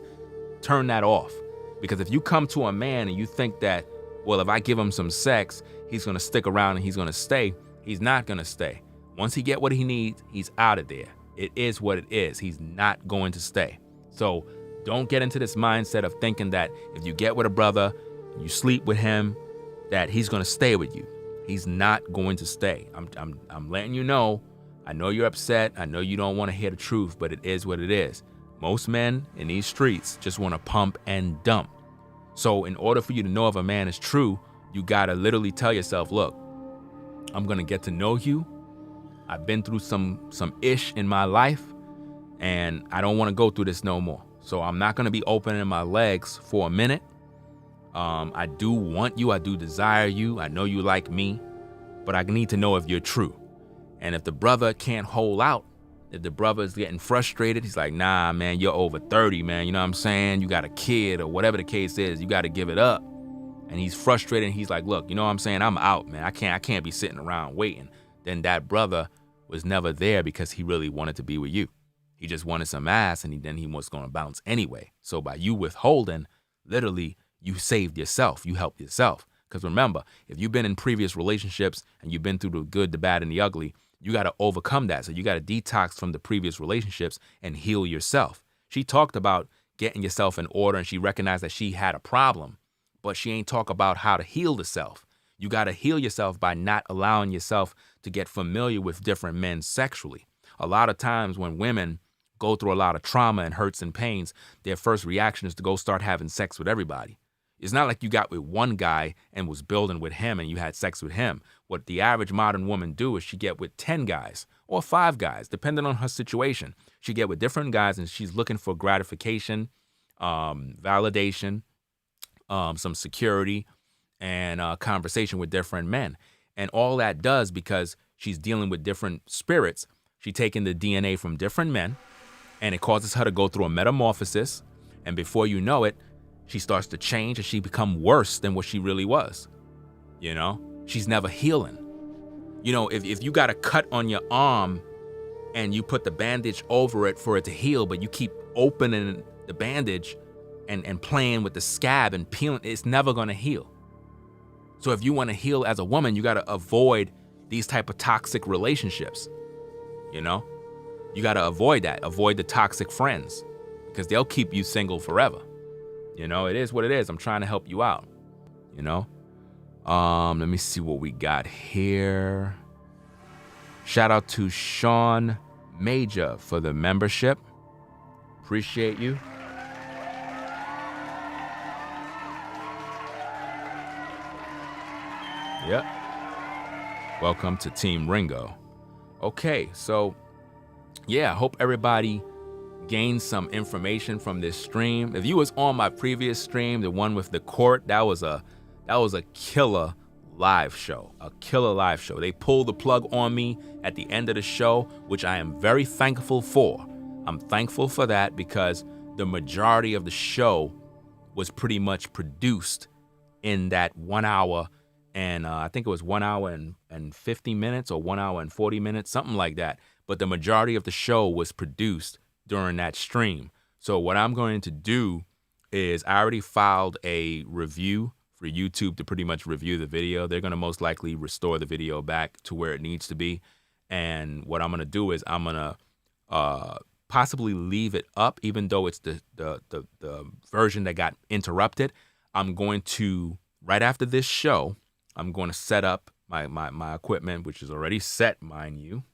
Turn that off. Because if you come to a man and you think that, well, if I give him some sex, he's going to stick around and he's going to stay, he's not going to stay. Once he get what he needs, he's out of there. It is what it is. He's not going to stay. So don't get into this mindset of thinking that if you get with a brother, you sleep with him, that he's going to stay with you. He's not going to stay. I'm letting you know. I know you're upset. I know you don't want to hear the truth, but it is what it is. Most men in these streets just want to pump and dump. So in order for you to know if a man is true, you got to literally tell yourself, look, I'm going to get to know you. I've been through some ish in my life, and I don't want to go through this no more. So I'm not going to be opening my legs for a minute. I do want you. I do desire you. I know you like me, but I need to know if you're true. And if the brother can't hold out, if the brother is getting frustrated, he's like, nah, man, you're over 30, man. You know what I'm saying? You got a kid or whatever the case is. You got to give it up. And he's frustrated. And he's like, look, you know what I'm saying? I'm out, man. I can't be sitting around waiting. Then that brother was never there because he really wanted to be with you. He just wanted some ass, and then he was going to bounce anyway. So by you withholding, literally, you saved yourself. You helped yourself. Because remember, if you've been in previous relationships and you've been through the good, the bad, and the ugly, you got to overcome that. So you got to detox from the previous relationships and heal yourself. She talked about getting yourself in order, and she recognized that she had a problem, but she ain't talk about how to heal the self. You got to heal yourself by not allowing yourself to get familiar with different men sexually. A lot of times when women go through a lot of trauma and hurts and pains, their first reaction is to go start having sex with everybody. It's not like you got with one guy and was building with him and you had sex with him. What the average modern woman do is she get with 10 guys or 5 guys, depending on her situation. She get with different guys and she's looking for gratification, validation, some security, and conversation with different men. And all that does, because she's dealing with different spirits, she's taking the DNA from different men, and it causes her to go through a metamorphosis. And before you know it, she starts to change and she become worse than what she really was. You know, she's never healing. You know, if you got a cut on your arm and you put the bandage over it for it to heal, but you keep opening the bandage and playing with the scab and peeling, it's never going to heal. So if you want to heal as a woman, you got to avoid these type of toxic relationships. You know, you got to avoid that. Avoid the toxic friends, because they'll keep you single forever. You know, it is what it is. I'm trying to help you out, you know. Let me see what we got here. Shout out to Sean Major for the membership. Appreciate you. Yep. Welcome to Team Ringo. Okay, so yeah, I hope everybody gained some information from this stream. If you was on my previous stream, the one with the court, that was a killer live show. A killer live show. They pulled the plug on me at the end of the show, which I am very thankful for. I'm thankful for that because the majority of the show was pretty much produced in that 1 hour and I think it was 1 hour and 50 minutes or 1 hour and 40 minutes, something like that. But the majority of the show was produced during that stream. So what I'm going to do is I already filed a review for YouTube to pretty much review the video. They're going to most likely restore the video back to where it needs to be. And what I'm going to do is I'm going to possibly leave it up, even though it's the version that got interrupted. I'm going to, right after this show, I'm going to set up my equipment, which is already set, mind you.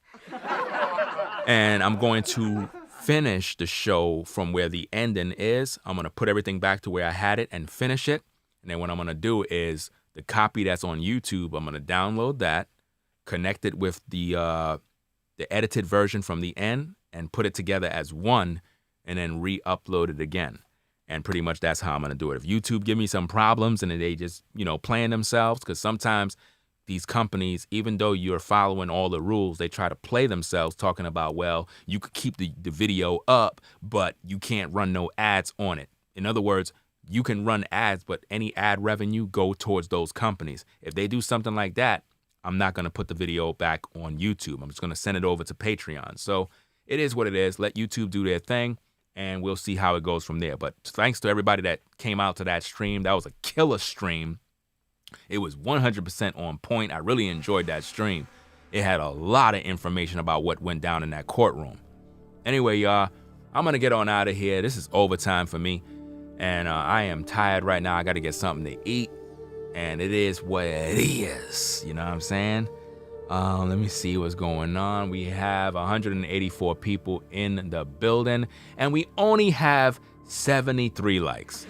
And I'm going to finish the show from where the ending is. I'm going to put everything back to where I had it and finish it. And then what I'm going to do is the copy that's on YouTube, I'm going to download that, connect it with the edited version from the end, and put it together as one, and then re-upload it again. And pretty much that's how I'm going to do it. If YouTube give me some problems and they just, playing themselves, because sometimes these companies, even though you're following all the rules, they try to play themselves talking about, well, you could keep the video up, but you can't run no ads on it. In other words, you can run ads, but any ad revenue go towards those companies. If they do something like that, I'm not going to put the video back on YouTube. I'm just going to send it over to Patreon. So it is what it is. Let YouTube do their thing, and we'll see how it goes from there. But thanks to everybody that came out to that stream. That was a killer stream. It was 100% on point. I really enjoyed that stream. It had a lot of information about what went down in that courtroom. Anyway, y'all, I'm going to get on out of here. This is overtime for me, and I am tired right now. I got to get something to eat, and it is what it is. You know what I'm saying? Let me see what's going on. We have 184 people in the building, and we only have 73 likes.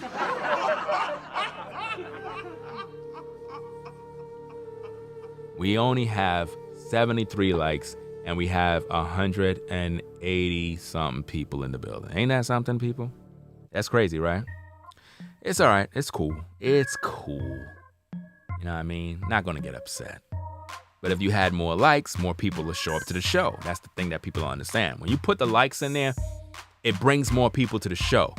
We only have 73 likes, and we have 180 something people in the building. Ain't that something, people? That's crazy, right? It's all right. It's cool. It's cool. You know what I mean? Not gonna get upset. But if you had more likes, more people will show up to the show. That's the thing that people don't understand. When you put the likes in there, it brings more people to the show.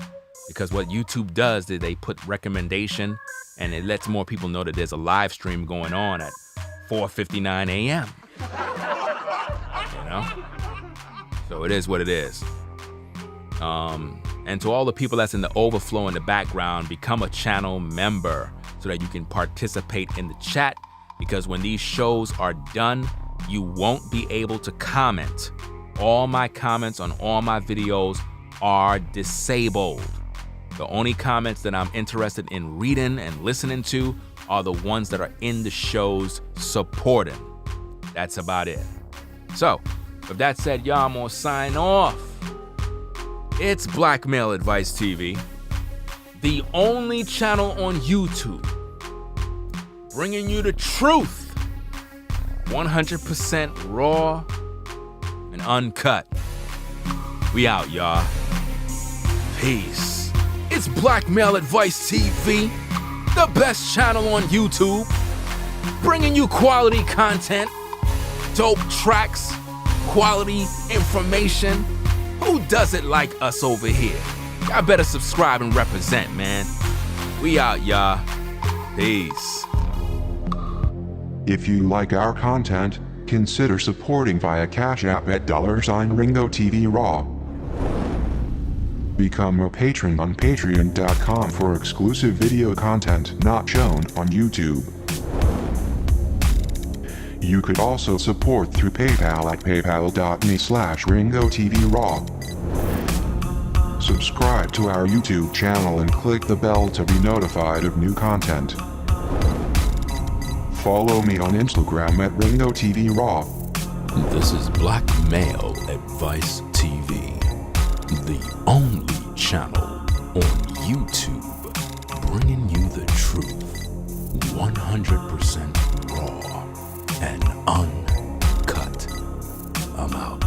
Because what YouTube does is they put recommendation, and it lets more people know that there's a live stream going on at 4:59 a.m. So it is what it is. And to all the people that's in the overflow in the background, become a channel member so that you can participate in the chat. Because when these shows are done, you won't be able to comment. All my comments on all my videos are disabled. The only comments that I'm interested in reading and listening to are the ones that are in the shows supporting. That's about it. So, with that said, y'all, I'm gonna sign off. It's Black Male Advice TV, the only channel on YouTube bringing you the truth, 100% raw and uncut. We out, y'all. Peace. It's Black Male Advice TV, the best channel on YouTube, bringing you quality content, dope tracks, quality information. Who does it like us over here? Y'all better subscribe and represent, man. We out, y'all. Peace. If you like our content, consider supporting via Cash App at $Ringo TV Raw. Become a patron on patreon.com for exclusive video content not shown on YouTube. You could also support through PayPal at paypal.me/RingoTVRaw. Subscribe to our YouTube channel and click the bell to be notified of new content. Follow me on Instagram at RingoTVRaw. This is Black Male Advice TV, the only channel on YouTube bringing you the truth, 100% raw and uncut. I'm out.